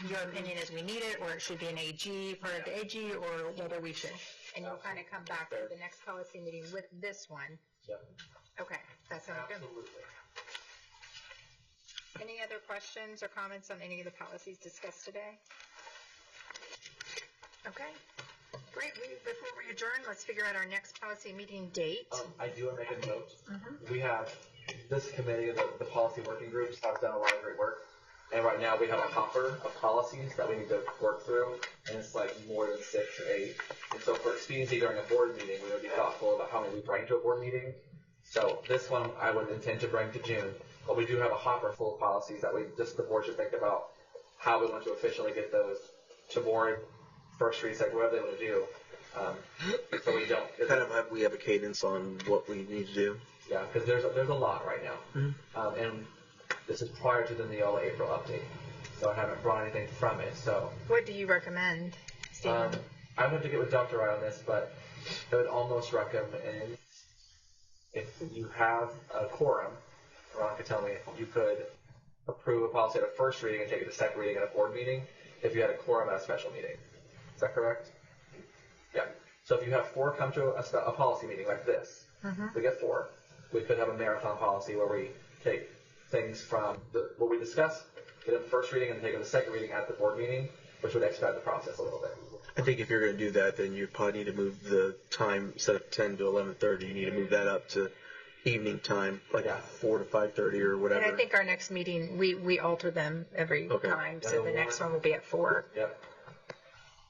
your opinion is we need it, or it should be an AG, part of the AG, or whether we should. And you'll kind of come back to the next policy meeting with this one. Yep. Okay, that sounds good. Absolutely. Any other questions or comments on any of the policies discussed today? Okay, great. Before we adjourn, let's figure out our next policy meeting date. I do want to make a note. We have this committee, the policy working groups, have done a lot of great work. And right now we have a hopper of policies that we need to work through, and it's like more than 6 or 8. And so for expediency during a board meeting, we would be thoughtful about how many we bring to a board meeting. So this one I would intend to bring to June, but we do have a hopper full of policies that the board should think about how we want to officially get those to board, first read, second, whatever they want to do. So we don't. We have a cadence on what we need to do. Yeah, because there's a lot right now. And this is prior to the Neola April update, so I haven't brought anything from it. So what do you recommend, Stephen? I would have to get with Dr. Wright on this, but I would almost recommend if you have a quorum, Ron could tell me, you could approve a policy at a first reading and take it to second reading at a board meeting if you had a quorum at a special meeting. Is that correct? Yeah. So if you have 4 come to a policy meeting like this, we get 4. We could have a marathon policy where we take things from what we discuss, get a first reading, and take it to the second reading at the board meeting, which would expedite the process a little bit. I think if you're going to do that, then you probably need to move the time, instead of 10 to 11:30, you need to move that up to evening time, like 4 to 5:30 or whatever. And I think our next meeting, we alter them every time, so the next one will be at 4. Yep.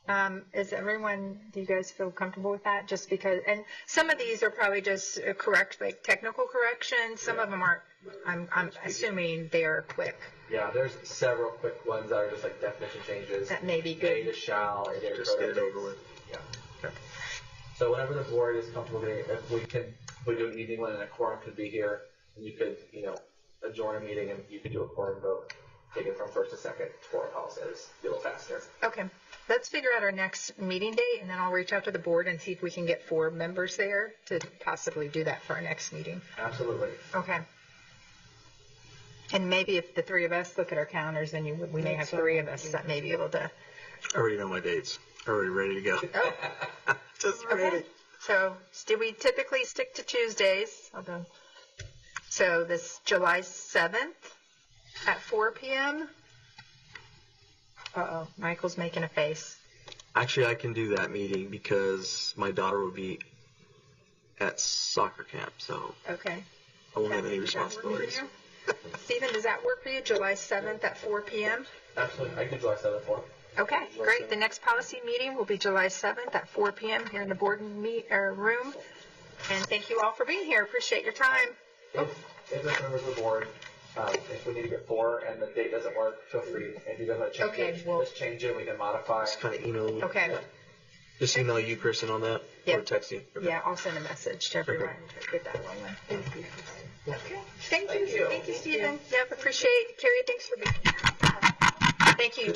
Do you guys feel comfortable with that? Just because, and some of these are probably just correct, like technical corrections. Some of them aren't. I'm assuming they are quick. Yeah, there's several quick ones that are just like definition changes. That may be good. A to shall, and just get it over with. Yeah. Okay. So whenever the board is comfortable getting, if we do an evening one and a quorum could be here, and you could, adjourn a meeting and you could do a quorum vote, take it from first to second for policies, be a little faster. Okay. Let's figure out our next meeting date, and then I'll reach out to the board and see if we can get 4 members there to possibly do that for our next meeting. Absolutely. Okay. And maybe if the 3 of us look at our calendars, then we may have 3 of us that may be able to. I already know my dates. Already ready to go. Oh. Just ready. Okay. So, do we typically stick to Tuesdays? So this July 7th at 4 p.m. Uh-oh, Michael's making a face. Actually, I can do that meeting because my daughter will be at soccer camp, so. Okay. I won't have any Does that work for responsibilities. you? Stephen, does that work for you? July 7th at 4 p.m.? Absolutely. I can July 7th for. Okay, great. The next policy meeting will be July 7th at 4 p.m. here in the board room. And thank you all for being here. Appreciate your time. If there's members of the board, if we need to get 4 and the date doesn't work, feel free. If you guys want to change Okay, it, well- just change it. We can modify. Just kind of email. Okay. Just email you, Kristen, on that, Yep. or text you. Okay. Yeah, I'll send a message to everyone to get that one. Thank you. Okay. Thank you. Thank you, Stephen. Yep, appreciate it. Carrie, thanks for being here. Thank you.